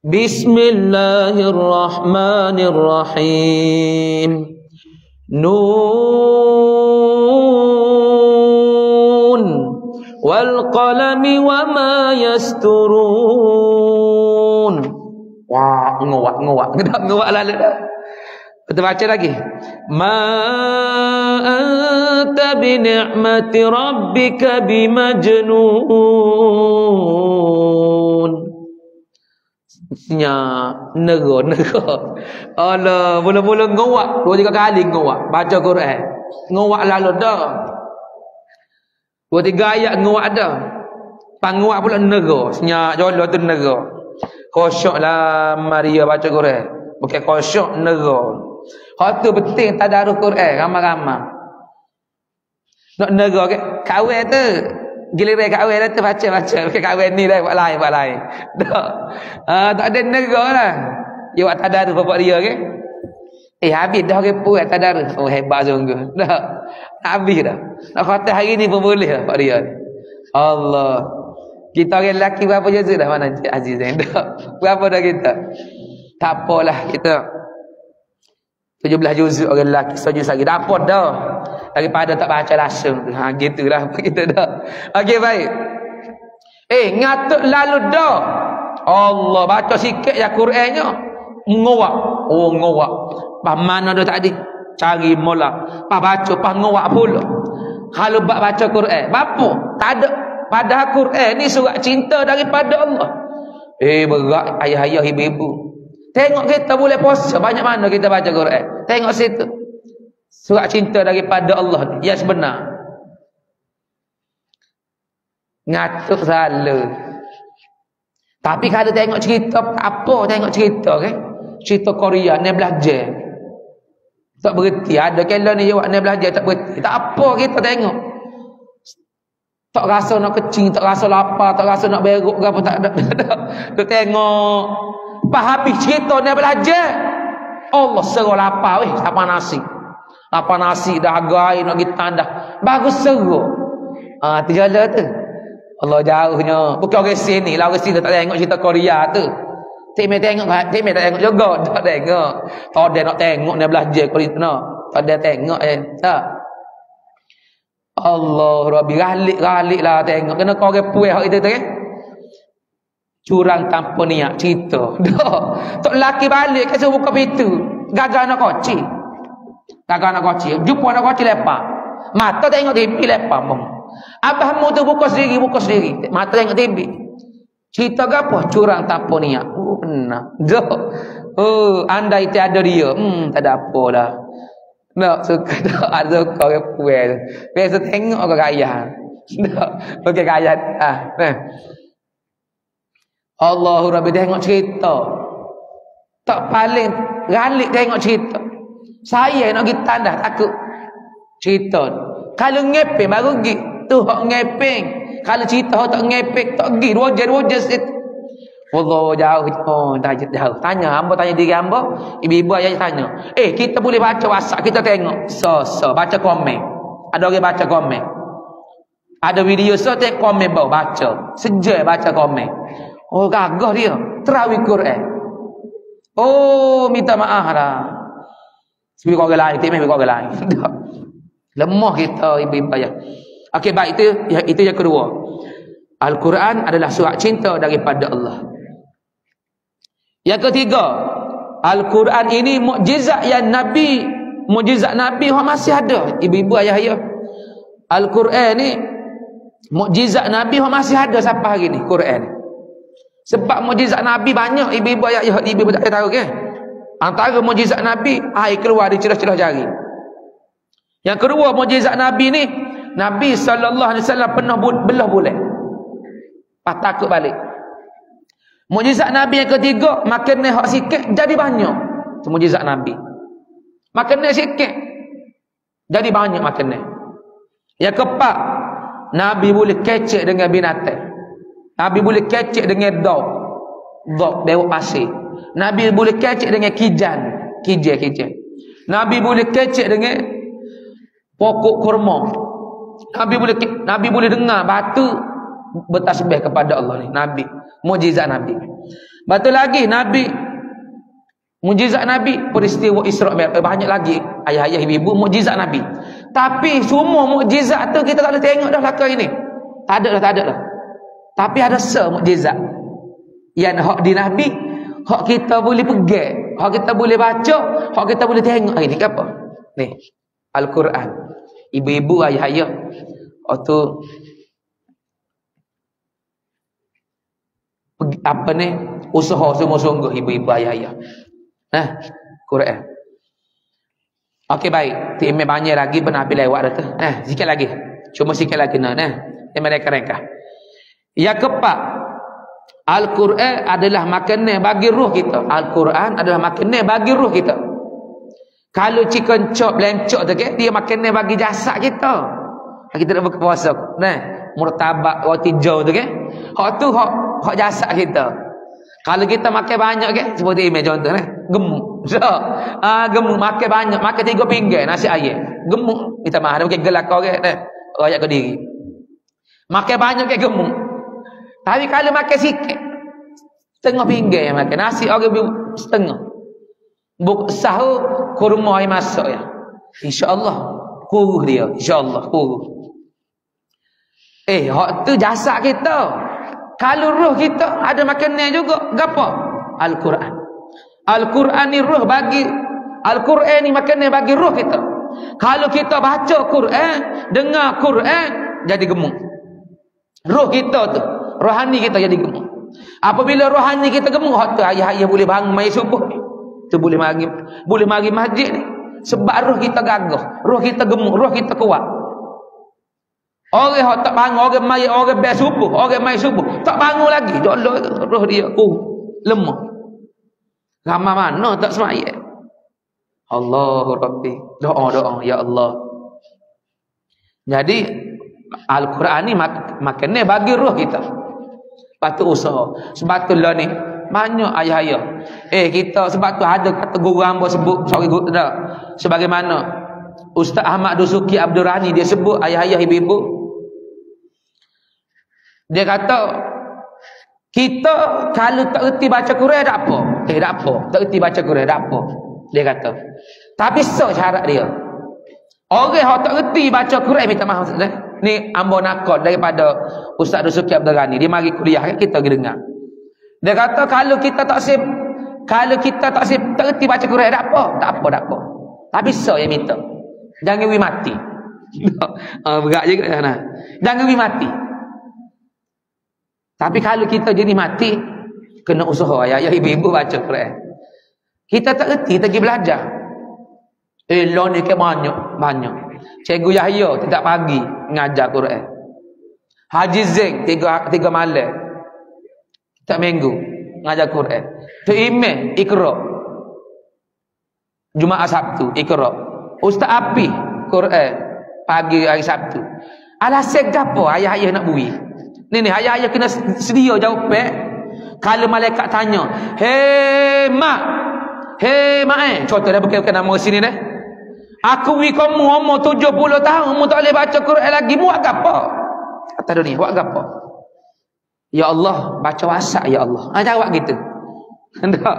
Bismillahirrahmanirrahim. Nun wal qalami wama yasturun. Wah, ngawak lalu dah. Kita baca lagi. Ma anta bi ni'mati rabbika bimajnun. Nya nego. Allah, mula-mula ngawak 2-3 kali ngawak baca Quran. Ngawak lalu dah. 2-3 ayat ngawak dah. Pangawak pula nego. Nya jolo tu nego. Khosyuklah Maria baca Quran. Bukan khosyuk nego. Hak tu penting tadarus Quran ramai-ramai. Nak nego ke kawin tu. Giliran kawin dah tu baca. Bukan kawin ni dah buat lain. Tak. Tak ada nego lah. Dia buat tadarus bapak dia ke. Habis dah orang puas tadarus. Oh, hebat sungguh. Dah. Habis dah. Nak kata hari ni pun boleh lah bapak dia. Allah. Kita orang lelaki berapa juzuk dah mana Aziz ni? Berapa dah kita? Tak apalah kita 17 juzuk orang lelaki saja lagi dapat dah daripada tak baca langsung. Gitulah kita dah. Okey, baik. Ngatuk lalu dah. Allah, baca sikit ya Qurannya. Ngawak. Oh, ngawak. Pas mana dah tadi? Cari mula. Pas baca, pas ngawak pula. Kalau baca Quran, bapa tak ada. Padahal Quran ni surat cinta daripada Allah. Berat ayah-ayah, ibu-ibu. Tengok kita boleh puasa, banyak mana kita baca Quran. Tengok situ. Surat cinta daripada Allah yang sebenar. Ngatuk salah. Tapi kalau tengok cerita apa, tengok cerita kan? Cerita Korea ni belajar. Tak berhenti. Ada kala ni jawab ni belajar tak berhenti. Tak apa kita tengok. Tak rasa nak kecing, tak rasa lapar, tak rasa nak beruk ke apa, tak ada. Tu tengok. Pas habis cerita ni belajar. Allah seru lapar weh, lapar nasi. Lapar nasi dah agai nak pergi tandah. Bagus seru. Tu jalan tu. Allah jauhnya. Bukan orang sini lah, orang sini tak tengok cerita Korea tu. Timai tengok juga. Tak tengok. Tak ada nak tengok ni belajar Korea. Tak ada tengok tak. Allah Rabbi, galik lah tengok. Kena kau orang puas hak itu tu kan. Curang tanpa niat cerita. Dah. Tok laki balik kasi buka pintu. Gagal nak koci. Jumpa nak koci lepak. Mata tengok TV lepak pun. Abahmu tu buka sendiri. Mata tengok TV. Cerita ke apa? Curang tanpa niat. Benar. Dah. Andai tiada dia. Tak ada apa dah. Nak suka tak ada kau orang puas. Biasa tengok orang kaya. Tak. Bukan kaya. Allahu Rabbi tengok cerita. Tak paling galik tengok cerita. Saya nak pergi tandas takut cerita. Kalau ngepeng baru pergi. Tu hak ngepeng. Kalau cerita hak tak ngepeng tak pergi. 2 jam situ. Allah jauh. Oh, jauh. Tanya, hamba tanya diri hamba. Ibu-ibu ayah tanya. Kita boleh baca WhatsApp, kita tengok. Baca komen. Ada orang baca komen. Ada video tengok komen bau baca. Sejak baca komen. Oh, gagah dia. Terawih Quran. Oh, minta maaf dah. Sebab orang lain, tidak orang lain. Lemah kita ibu-ibu ayah. Okey, baik, itu yang kedua. Al-Quran adalah surat cinta daripada Allah. Yang ketiga, Al-Quran ini mukjizat yang mukjizat Nabi masih ada. Ibu-ibu ayah-ayah, Al-Quran ni mukjizat Nabi masih ada sampai hari ni. Quran. Sebab mukjizat Nabi banyak. Ibu-ibu ayah-ayah, ibu-ibu tak tahu ke? Antara mukjizat Nabi, air keluar di celah-celah jari. Yang kedua, mukjizat Nabi ni, Nabi SAW pernah belah bulan. Takut balik. Mukjizat Nabi yang ketiga, makan hak sikit jadi banyak. Itu mukjizat Nabi. Makan sikit jadi banyak makan. Yang keempat, Nabi boleh kecek dengan binatang. Nabi boleh kecek dengan dog, bewak pasir. Nabi boleh kecek dengan kijang. Nabi boleh kecek dengan pokok kurma. Nabi boleh dengar batu bertasbih kepada Allah ni. Nabi, mukjizat Nabi. Betul lagi Nabi, mukjizat Nabi, peristiwa Isra' Mi'raj, banyak lagi ayah-ayah ibu-ibu mukjizat Nabi. Tapi semua mukjizat tu kita tak boleh tengok dah belakang ini. Tak ada dah. Tapi ada mukjizat yang hak di Nabi, hak kita boleh pegang, hak kita boleh baca, hak kita boleh tengok. Ini apa? Ni Al-Quran. Ibu-ibu ayah-ayah, waktu apa ni, usaha sungguh-sungguh ibu-ibu ayah-ayah. Quran. Okey, baik. Timai banyak lagi pernah pilih lewat dah tu. Sikit lagi. Cuma sikit lagi mereka. Yang keempat, Al-Quran adalah makanan bagi roh kita. Al-Quran adalah makanan bagi roh kita. Kalau chicken chop, lamb chop tu ke, dia makanan bagi jasad kita. Kita nak berpuasa. Murtabak, roti jau tu ke. Hak tu hak jasad kita. Kalau kita makan banyak ke, seperti ini contoh gemuk. Gemuk makan banyak, makan 3 pinggan nasi ayam. Gemuk. Minta maaf, ada mungkin gelakau ke, rakyat ke diri. Makan banyak ke gemuk. Tapi kalau makan sikit, setengah pinggan yang makan. Nasi orang setengah. Sahur kurma yang masuk ya. InsyaAllah kurus dia. InsyaAllah kurus. Hak tu jasad kita. Kalau roh kita ada makanan juga. Apa? Al-Quran. Al-Quran ni roh bagi. Al-Quran ni makanan bagi roh kita. Kalau kita baca Quran, dengar Quran, jadi gemuk. Roh kita tu, rohani kita jadi gemuk. Apabila rohani kita gemuk, hak tu ayah-ayah boleh bangun mai subuh. Tu boleh mari masjid ni. Sebab roh kita gagah, roh kita gemuk, roh kita kuat. Orang yang tak bangun, orang mai subuh, tak bangun lagi. Roh dia lemah. Ramai mana tak semayang. Allahu Rabbi. Doa, ya Allah. Jadi Al-Quran ni makannya bagi roh kita. Patut usaha. Sebab tu lah ni banyak ayah-ayah. Kita sebab tu ada kata guru hamba sebut, sebagaimana Ustaz Ahmad Dusuki Abdul Rani, dia sebut ayah-ayah ibu-ibu. Dia kata kita kalau tak erti baca Quran tak apa. Tak apa. Tak erti baca Quran tak apa. Dia kata. Tapi syarat dia. Orang yang tak erti baca Quran, minta maaf ni ambo nakal daripada Ustaz Dusuki Abdul Rani. Dia mari kuliah, kita pergi dengar. Dia kata kalau kita tak erti baca Quran tak apa. Tapi yang minta. Jangan we mati. Berat juga nah. Jangan we mati. Tapi kalau kita jadi mati, kena usaha ayah ibu-ibu baca Quran. Kita tak erti, kita pergi belajar. Lo ni ke banyak. Cikgu Yahya tidak pagi mengajar Quran. Haji Zain tiga malam. Tak minggu mengajar Quran. Tu Imam Iqra Jumaat Sabtu Iqra. Ustaz api Quran pagi hari Sabtu. Alasan gapo ayah-ayah nak bui? Ni ayah-ayah kena sedia jawab. Kalau malaikat tanya, "Hei mak. Hei mak contoh dah bukan nama sini dah. Aku wi kamu umur 70 tahun, mu tak boleh baca Quran lagi, mu buat gapo?" Kata dunia, buat gapo? Ya Allah, baca WhatsApp ya Allah. Jawab gitu. Tak.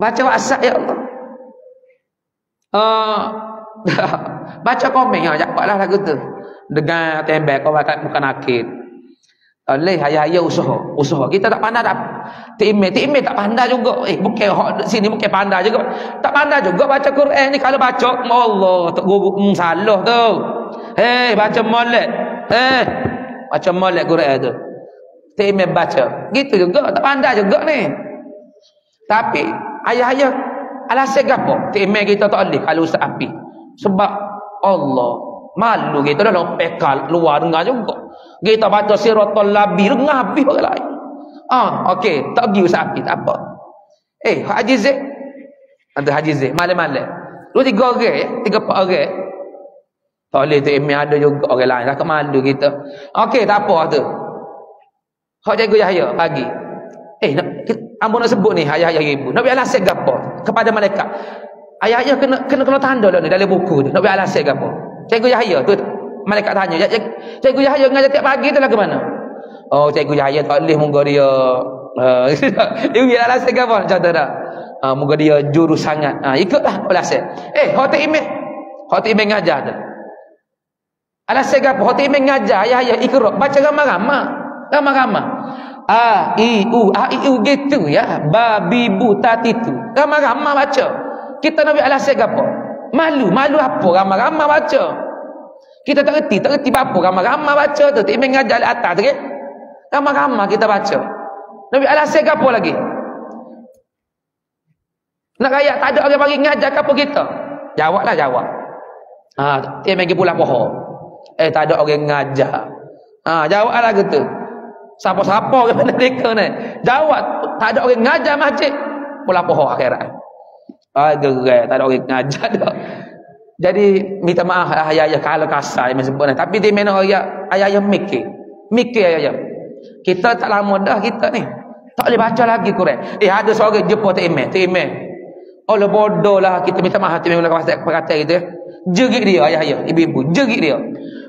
Baca WhatsApp ya Allah. Baca komen ya, jawablah lagu tu. Dengan tembak kau bukan akid. Oleh ayah-ayah usaha. Kita tak pandai tak. Timeh tak pandai juga. Bukan hak sini bukan pandai juga. Tak pandai juga baca Quran ni. Kalau baca Allah tak guguk salah tu. Baca molek. Baca molek Quran tu. Timeh baca. Gitu juga tak pandai juga ni. Tapi ayah-ayah alasan gapo? Timeh kita tak boleh kalau ustaz api. Sebab Allah malu kita dah pekal luar dengar juga. Kita baca siratal labi dengar habis orang lain. Okey, tak pergi usah api tak apa. Haji Zaid. Ada Haji Zaid malam-malam. 2-3 orang, 3-4 orang. Tak boleh tu ada juga orang lain. Tak malu kita. Okey, tak apa tu. Hak Cikgu Yahya pagi. Ambo nak sebut ni ayah-ayah ibu. Nak bagi alasan gapo kepada malaikat. Ayah-ayah kena tanda dah ni dalam buku tu. Nak bagi alasan gapo. Cikgu Yahya tu malaikat tanya, Cikgu Yahya ngajar tiap pagi tu lah ke mana? Cikgu Yahya tak boleh moga dia dia biar alasan ke apa? Contoh dah. Moga dia jurus sangat. Ikutlah alasan. Hotel email ngajar tu. Alasan ke apa? Hotel email ngajar ayah Iqra baca ramah-ramah. A I U gitu ya. Babi bu tatitu. Ramah-ramah baca. Kita nak biar alasan ke apa? Malu apa ramah-ramah baca? Kita tak reti apa ramah-ramah baca tu. Tak ingin ngajar atas tu kan. Ramah-ramah kita baca. Nabi alasan ke apa lagi? Nak rakyat tak ada orang bagi ngajar ke apa kita? Jawablah. Tak ingin pergi pulang pohon. Tak ada orang ngajar. Jawablah gitu. Siapa-siapa kepada mereka ni. Jawab. Tak ada orang ngajar masjid. Pulang pohon akhirat. Gerai. Tak ada orang ngajar dah. Jadi minta maaf ayah-ayah kalau kasar yang sebut ni. Tapi dia mana ayah-ayah mikir ayah-ayah. Kita tak lama dah kita ni. Tak boleh baca lagi Quran. Ada seorang jumpa tak email. Allah bodoh lah kita minta maaf tu memang perkata gitu. Jerit dia ayah-ayah, ibu-ibu, jerit dia.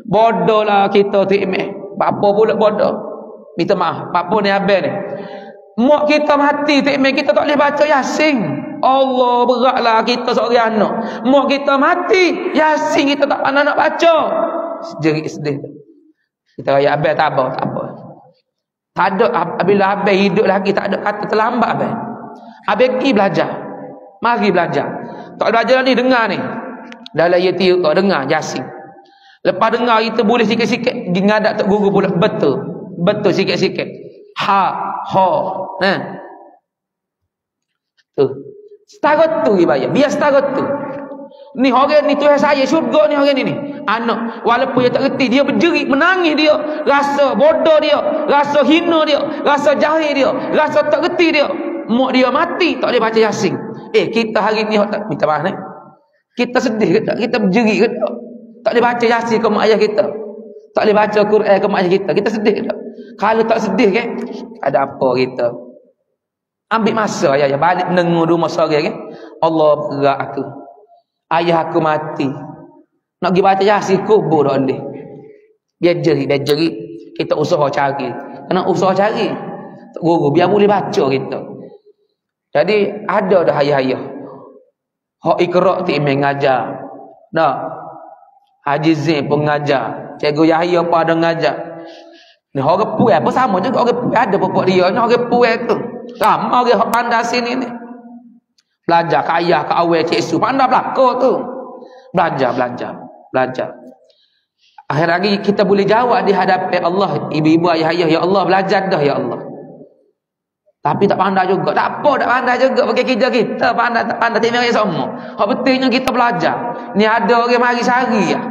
Bodoh lah kita tu email. Apa pula bodoh? Minta maaf. Apa ni abang ni? Mak kita mati tu email kita tak boleh baca Yasin. Allah beratlah kita seorang anak. Mak kita mati, Yasin kita tak pandai nak baca. Jerit sedih. Kita raya abang tak apa. Tak ada bila abang hidup lagi tak ada kata terlambat abang. Abang pergi belajar. Mari belajar. Tak belajar ni dengar ni. Dalam ayat kau dengar Yasin. Lepas dengar kita boleh sikit-sikit pergi ngadak tok guru pula betul sikit-sikit. Ha. Tu. Setara tu dibayar. Biar setara tu. Ni orang ni Tuhan saya syurga ni orang ni. Anak walaupun dia tak reti dia berjerit menangis dia. Rasa bodoh dia, rasa hina dia, rasa jahil dia, rasa tak reti dia. Mak dia mati tak boleh baca Yasin. Kita hari ni tak minta maaf ni. Kita sedih ke tak? Kita berjerit ke tak? Tak boleh baca Yasin ke mak ayah kita. Tak boleh baca Quran ke mak ayah kita. Kita sedih ke tak? Kalau tak sedih kan ada apa kita? Ambil masa ayah balik dengar rumah sore kan. Allah berat aku. Ayah aku mati. Nak pergi baca Yasin kubur dah boleh. Dia jerit. Kita usaha cari. Kena usaha cari. Guru biar boleh baca kita. Jadi ada dah ayah-ayah. Hak Iqra tu imam ngajar. Dah. Haji Zain pun ngajar. Cikgu Yahya pun ada ngajar. Ni orang puai apa sama juga orang puai ada pokok dia ni orang puai tu. Sama orang hak pandai sini ni. Belajar ke ayah ke awal cik su pandai belaka tu. Belajar. Akhir lagi kita boleh jawab di hadapan Allah, ibu-ibu ayah-ayah, ya Allah belajar dah ya Allah. Tapi tak pandai juga. Tak apa tak pandai juga pakai kerja kita pandai tak pandai tak mirip semua. Hak betulnya kita belajar. Ni ada orang mari sehari ya.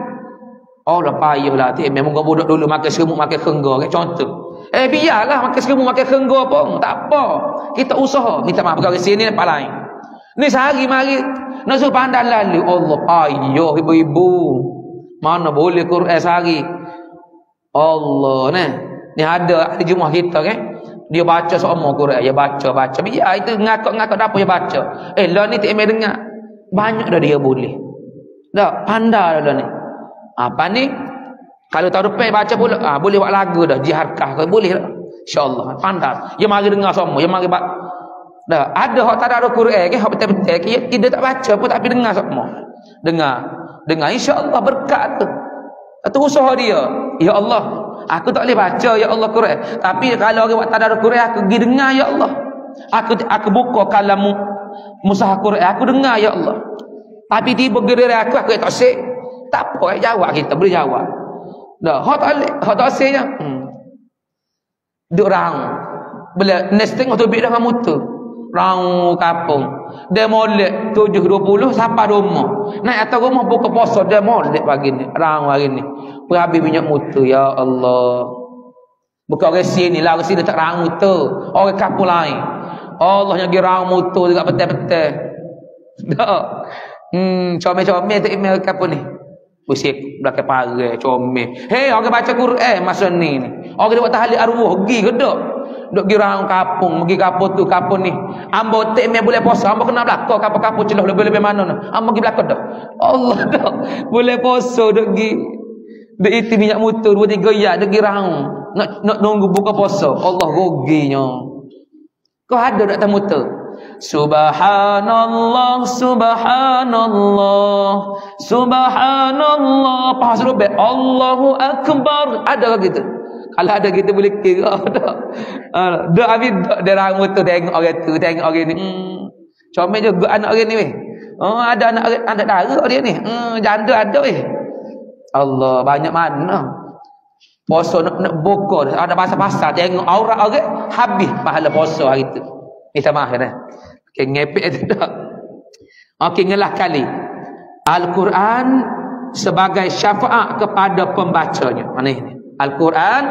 Allah payahlah tu memang kau budak dulu makan semut makan kengga kan contoh. Biarlah makan semut makan kengga pun tak apa. Kita usaha minta maaf perkara sini nampak lain. Ni sehari mari Nak suruh pandai lalu. Allah, payah ibu-ibu. Mana boleh Quran sehari. Allah ni ada ahli Jumaat kita kan. Dia baca semua Quran, dia baca. Ya itu ngakak-ngakak apa dia baca. Lah ni tak main dengar. Banyak dah dia boleh. Dah pandai dah ni. Apa ni? Kalau tahun depan baca pula, boleh buat lagu dah, jiharkah ke boleh dah. Insya-Allah pandai. Dia mari dengar semua, dia mari dah ada hak tak ada Quran ke, hak betul-betul ke, dia tak baca pun tapi dengar semua. Dengar insya-Allah berkat tu. Itu usaha dia. Ya Allah, aku tak boleh baca ya Allah Quran. Tapi kalau orang tak ada Quran, aku pergi dengar ya Allah. Aku buka kalam mushaf Quran, aku dengar ya Allah. Tapi tiba gerak aku tak sik. Tak apa jawab kita, boleh jawab. Dah, hak tak siknya. Duk rang. Bila next tengok tu bik dengan motor. Rang kampung. Dia molek 7.20 sampai rumah. Naik atas rumah buka puasa dia molek pagi ni. Rang hari ni. Berhabis minyak motor ya Allah. Bukan orang sini lah, orang sini tak rang motor. Orang kampung lain. Allah yang rang motor dekat betul-betul. Dak. Comel-comel tak email kampung ni. Pusik belakang parai comel. Hei orang baca Quran masa ni. Orang dia buat tahlil arwah pergi ke dak? Duk girang kampung, pergi kampung tu kampung ni. Ambo tak email boleh puasa, ambo kena belakang kampung-kampung celah lebih-lebih mana ni. Ambo pergi belakang dak. Allah dak. Boleh puasa duk pergi. Duk itu minyak motor 2-3 yak duk girang. Nak nunggu buka puasa. Allah ruginya. Kau ada dak tamu motor? Subhanallah, subhanallah, subhanallah. Pas robek Allahu Akbar. Ada ke gitu? Kalau ada gitu boleh kira dah. Dah habis dia rambut tu tengok orang tu, tengok orang ni. Comel juga anak orang ni weh. Ada anak dara dia ni. Janda ada weh. Allah, banyak mana. Puasa nak buka, ada pasal-pasal tengok aurat orang habis pahala puasa hari tu. Minta maaf kan. Okey, ngepek tu dah. Okey, ngelah kali. Al-Quran sebagai syafaat kepada pembacanya. Mana ini? Al-Quran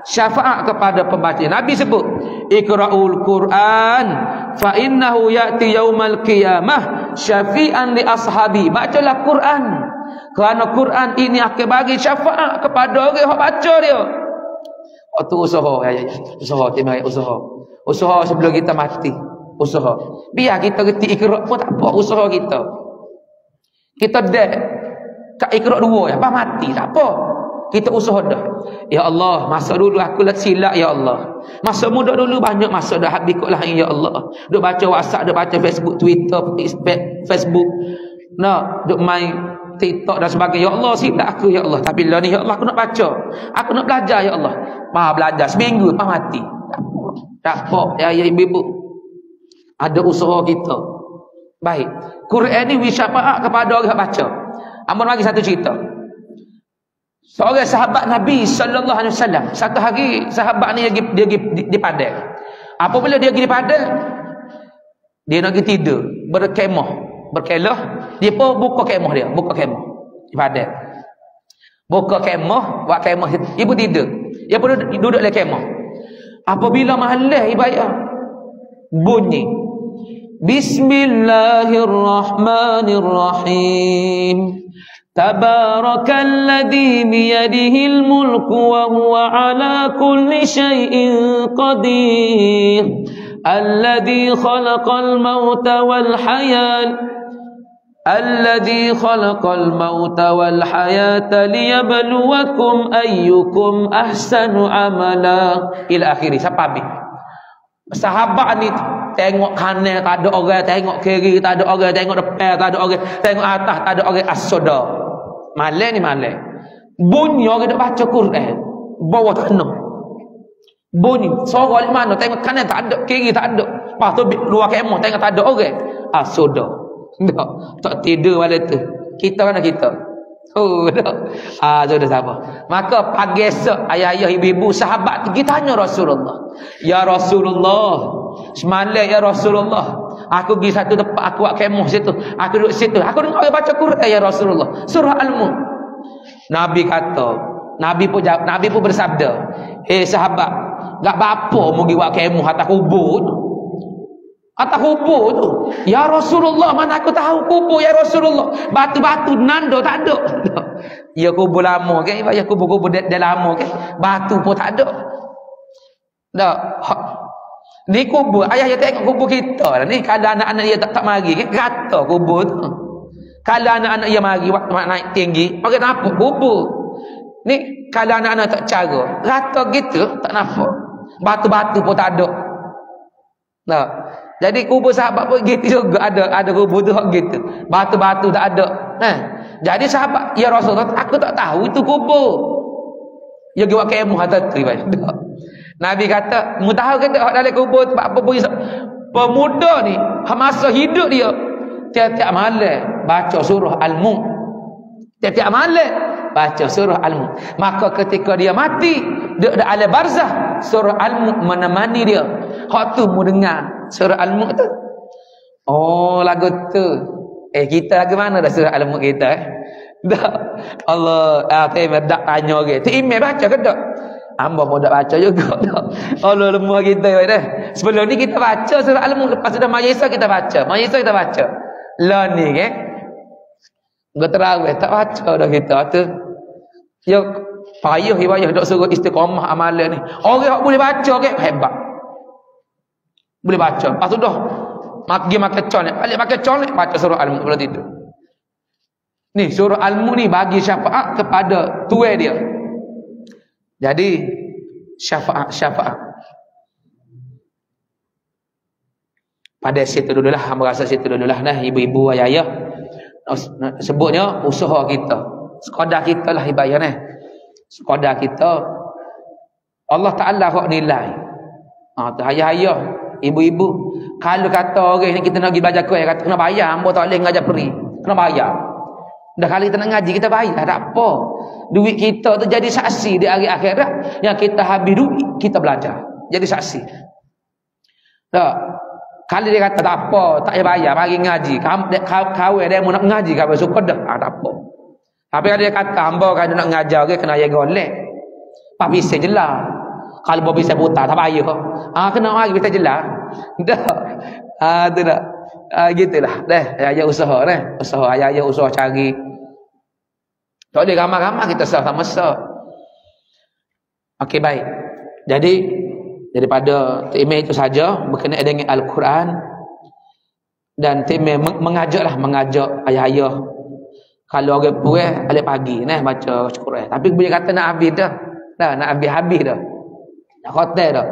syafaat kepada pembacanya. Nabi sebut, Iqra'ul Quran fa innahu ya'ti yaumal qiyamah syafi'an li ashabi. Bacalah Quran. Kerana Quran ini akan bagi syafaat kepada orang yang baca dia. Waktu usaha, usaha, timai usaha. Usaha sebelum kita mati. Usaha. Biar kita reti Iqra' pun tak apa, usaha kita. Kita dah kat Iqra' 2 apa mati tak apa. Kita usaha dah. Ya Allah, masa dulu aku silap ya Allah. Masa muda dulu banyak masa dah habis kot lah ya Allah. Duk baca WhatsApp, duk baca Facebook, Twitter, Facebook. Nak duk main TikTok dan sebagainya. Ya Allah, silap aku ya Allah. Tapi lah ni ya Allah aku nak baca. Aku nak belajar ya Allah. Belajar seminggu lepas mati. Tak apa ya ibu-ibu. Ada usaha kita. Baik. Quran ni syafaat kepada orang yang baca. Amun bagi satu cerita. Seorang sahabat Nabi sallallahu alaihi wasallam, satu hari sahabat ni dia pergi di padang. Apabila dia pergi di padang, dia nak pergi tidur, berkemah, berkelah, dia pun buka kemah dia, buka kemah di padang. Buka kemah, buat kemah, ibu tidur. Dia pun duduk dalam kemah. Apabila malam ibadah bunyi Bismillahirrahmanirrahim. Tabarakalladzi biyadihil mulku wa huwa ala kulli syai'in qadir. Alladzi khalaqal mauta wal hayat. Alladzi khalaqal mauta wal hayata liyabluwakum ayyukum ahsanu amala. Ila akhiri sampai habis. Sahabat ni tengok kanan tak ada orang, tengok kiri tak ada orang, tengok depan tak ada orang, tengok atas tak ada orang, asoda. Malam ni malam. Bunyi orang duk baca Quran bawah tanah. Bunyi suara di mana, tengok kanan tak ada, kiri tak ada. Lepas tu luar kemah tengok tak ada orang. Asoda. Tak tidur malam tu. Kita mana kita? Sudah sabar. Maka pagi esok ayah-ayah ibu-ibu sahabat pergi tanya Rasulullah. Ya Rasulullah, semalam ya Rasulullah, aku pergi satu tempat, aku buat kemah situ, aku duduk situ, aku dengar orang baca Quran ya Rasulullah, surah Al-Mulk. Nabi kata, Nabi pun bersabda, sahabat, gak apa mau pergi buat kemah atas kubur. atas kubur tu. Ya Rasulullah, mana aku tahu kubur ya Rasulullah. Batu-batu nando tak ada. Ya kubur lama kan, ya kubur-kubur dah lama kan. Batu pun tak ada. Dak. Ni kubur, ayah dia tengok kubur kita lah ni. Kalau anak-anak dia tak mari kan, rata kubur tu. Kalau anak-anak dia mari waktu naik tinggi, orang nampak kubur. Ni kalau anak-anak tak cara, rata gitu, tak nampak. Batu-batu pun tak ada. Nah, jadi kubur sahabat pun gitu juga, ada kubur tu gitu. Batu-batu tak ada. Jadi sahabat, ya Rasulullah, aku tak tahu itu kubur. Ya giwak kemah atas tu. Nabi kata, mu tahu ke tak dalam kubur tu apa pun pemuda ni, masa hidup dia tiap-tiap malam baca surah Al-Mulk. Tiap-tiap malam baca surah Al-Mulk. Maka ketika dia mati, dia ada alam barzah, surah Al-Mulk menemani dia. Hak tu mu dengar surah Al-Mulk tu. Oh, lagu tu. Kita lagu mana dah surah Al-Mulk kita Dak. Allah, tak tanya orang. Tu email baca ke tak? Hamba pun tak baca juga. Allah lemah kita dah. Sebelum ni kita baca surah Al-Mulk, lepas sudah majlis kita baca. Majlis kita baca. Lah ni kan. Terawih tak baca dah kita tu. Ya payah dok suruh istiqamah amalan ni. Orang hak boleh baca kan hebat. Boleh baca. Lepas tu dah pergi makan colek, balik makan colek baca surah Al-Mulk berarti tu. Ni surah Al-Mulk ni bagi syafaat kepada tuan dia. Jadi syafaat pada situ dululah, hamba rasa situ dululah nah ibu-ibu ayah-ayah. Sebutnya usaha kita. Sekadar kita lah ibadah nah. Sekadar kita Allah Taala hak nilai. Tu ayah-ayah, ibu-ibu, kalau kata orang ni kita nak pergi belajar Quran, kata kena bayar, hamba tak boleh ngajar peri. Kena bayar. Dah kali kita nak ngaji kita bayar, tak apa. Duit kita tu jadi saksi di hari akhirat yang kita habis duit kita belajar. Jadi saksi. Tak. Kalau dia kata tak apa, tak payah bayar, bagi ngaji. Kawan dia mau nak ngaji, kawan suka dah, tak apa. Tapi kalau dia kata hamba kalau nak ngajar ke kena jaga golek. Pak bisa jelas. Kalau bawa bisa buta tak payah. Kena lagi kita jelas. Dah. Tu dah. Gitulah. Dah, ayah usaha dah. Usaha ayah usaha cari. Tak boleh ramai-ramai kita sama-sama. Okey, baik. Jadi daripada email itu saja berkenaan dengan Al-Quran, dan email mengajak ayah-ayah kalau orang puas balik pagi baca Quran. Tapi boleh kata nak habis dah. Nak habis dah. Nak khotel dah.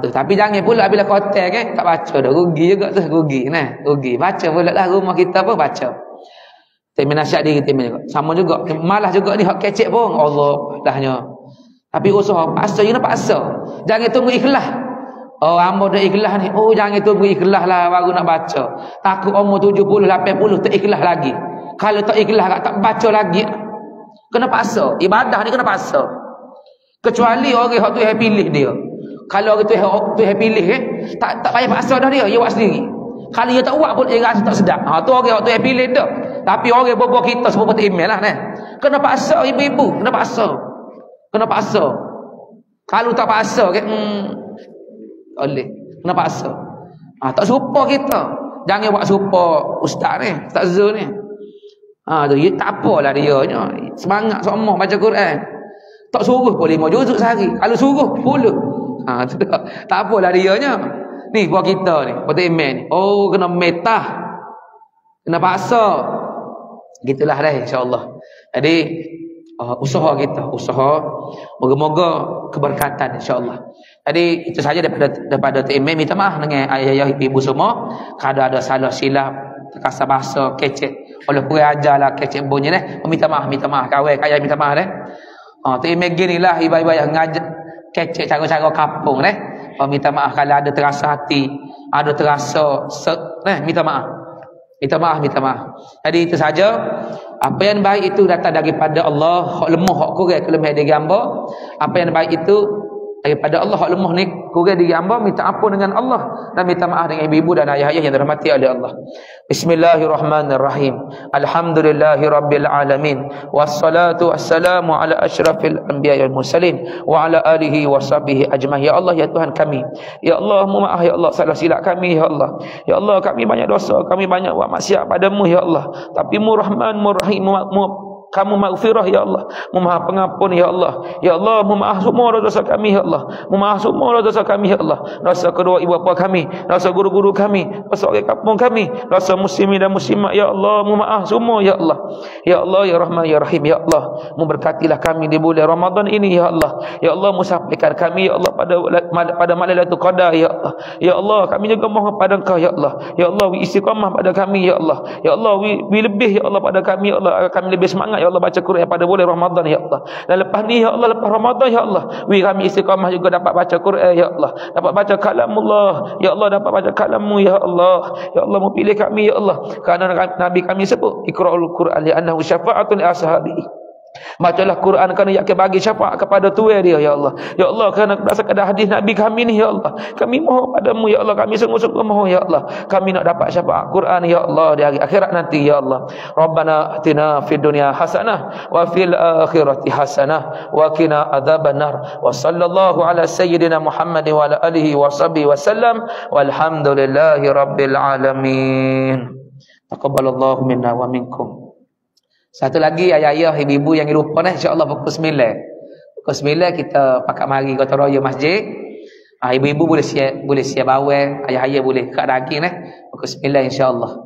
Tapi jangan pula bila khotel kan tak baca dah, rugi juga tu, rugi. Baca pula lah rumah kita pun baca. Temen nasihat diri temen juga. Sama juga. Malah juga ni hak kecek pun. Allah dahnya. Tapi usaha paksa, you nak paksa. Jangan tunggu ikhlas. Hamba dah ikhlas ni. Jangan tunggu ikhlas lah baru nak baca. Takut umur 70, 80 tak ikhlas lagi. Kalau tak ikhlas tak baca lagi. Kena paksa. Ibadah ni kena paksa. Kecuali orang hak tu yang pilih dia. Kalau orang tu yang pilih tak payah paksa dah dia buat sendiri. Kalau dia tak buat pun dia rasa tak sedap. Tu orang hak tu yang pilih dia. Tapi orang berbuat kita sebab email lah kena paksa ibu-ibu, kena paksa. Kalau tak paksa kan boleh, kena paksa. Tak serupa kita. Jangan buat serupa ustaz ni, Ustaz Zul ni. Tu tak apalah dia nya. Semangat semua baca Quran. Tak suruh pun 5 juzuk sehari. Kalau suruh 10. Tak apalah dia nya. Ni buat kita ni, buat email ni. Kena metah. Kena paksa. Gitulah dah insya-Allah. Jadi usaha kita, moga-moga keberkatan insya-Allah. Jadi itu saja daripada email. Minta maaf dengan ayah-ayah ibu semua kalau ada salah silap, terkasar bahasa kecek oleh pengajarlah kecek bunyi minta maaf kawan ayah minta maaf tu email ginilah ibu-ibu yang ngajar kecek cara-cara kampung minta maaf kalau ada terasa hati, ada terasa minta maaf. Minta maaf. Jadi itu saja. Apa yang baik itu datang daripada Allah. Hak lemah, hak kurang kelemahan dari hamba. Apa yang baik itu daripada Allah hak lemah ni, kurang diri hamba minta ampun dengan Allah dan minta maaf dengan ibu-ibu dan ayah-ayah yang dirahmati oleh Allah. Bismillahirrahmanirrahim. Alhamdulillahirabbil alamin. Wassalatu wassalamu ala asyrafil anbiya'i wal mursalin wa ala alihi wa sahbihi ajmain. Ya Allah, ya Tuhan kami. Ya Allah, maaf ya Allah salah silap kami ya Allah. Ya Allah, kami banyak dosa, kami banyak buat maksiat padamu ya Allah. Tapi Mu Rahman, Mu Rahim, kamu maghfirah ya Allah, Maha pengampun ya Allah. Ya Allah, maaf semua dosa kami ya Allah. Maaf semua dosa kami ya Allah. Dosa kedua ibu bapa kami, dosa guru-guru kami, dosa orang kampung kami, dosa muslimin dan muslimat ya Allah. Maaf semua ya Allah. Ya Allah, ya Rahman ya Rahim ya Allah. Memberkatilah kami di bulan Ramadan ini ya Allah. Ya Allah, musampaikan kami ya Allah pada malam Lailatul Qadar ya Allah. Ya Allah, kami juga mohon pada Engkau ya Allah. Ya Allah, istiqamah pada kami ya Allah. Ya Allah, lebih ya Allah pada kami ya Allah. Kami lebih semangat ya Allah baca Quran pada bulan Ramadan ya Allah. Dan lepas ni ya Allah, lepas Ramadan ya Allah, kami istiqamah juga dapat baca Quran ya Allah, dapat baca kalamullah ya Allah, dapat baca kalammu ya Allah. Ya Allah, mu pilih kami ya Allah, kerana Nabi kami sebut iqra'ul Quran li annahu syafa'atun li ashabihi. Bacalah Quran kerana ia akan bagi syafaat kepada tuan dia ya Allah. Ya Allah, kerana berdasarkan hadis Nabi kami ni ya Allah, kami mohon padamu ya Allah, kami sungguh-sungguh mohon ya Allah, kami nak dapat syafaat Quran ya Allah di hari akhirat nanti ya Allah. Rabbana atina fid dunya hasanah wa fil akhirati hasanah wa qina adzabannar. Wa sallallahu ala sayyidina Muhammad wa ala alihi wa sahbihi wasallam. Walhamdulillahi rabbil alamin. Taqabbalallahu minna wa minkum. Satu lagi ayah-ayah, ibu-ibu yang lupa ni, insya-Allah pukul 9. Pukul 9 kita pakat mari gotong royong masjid. Ibu-ibu boleh siap bawang, ayah-ayah boleh kat daging pukul 9 insya-Allah.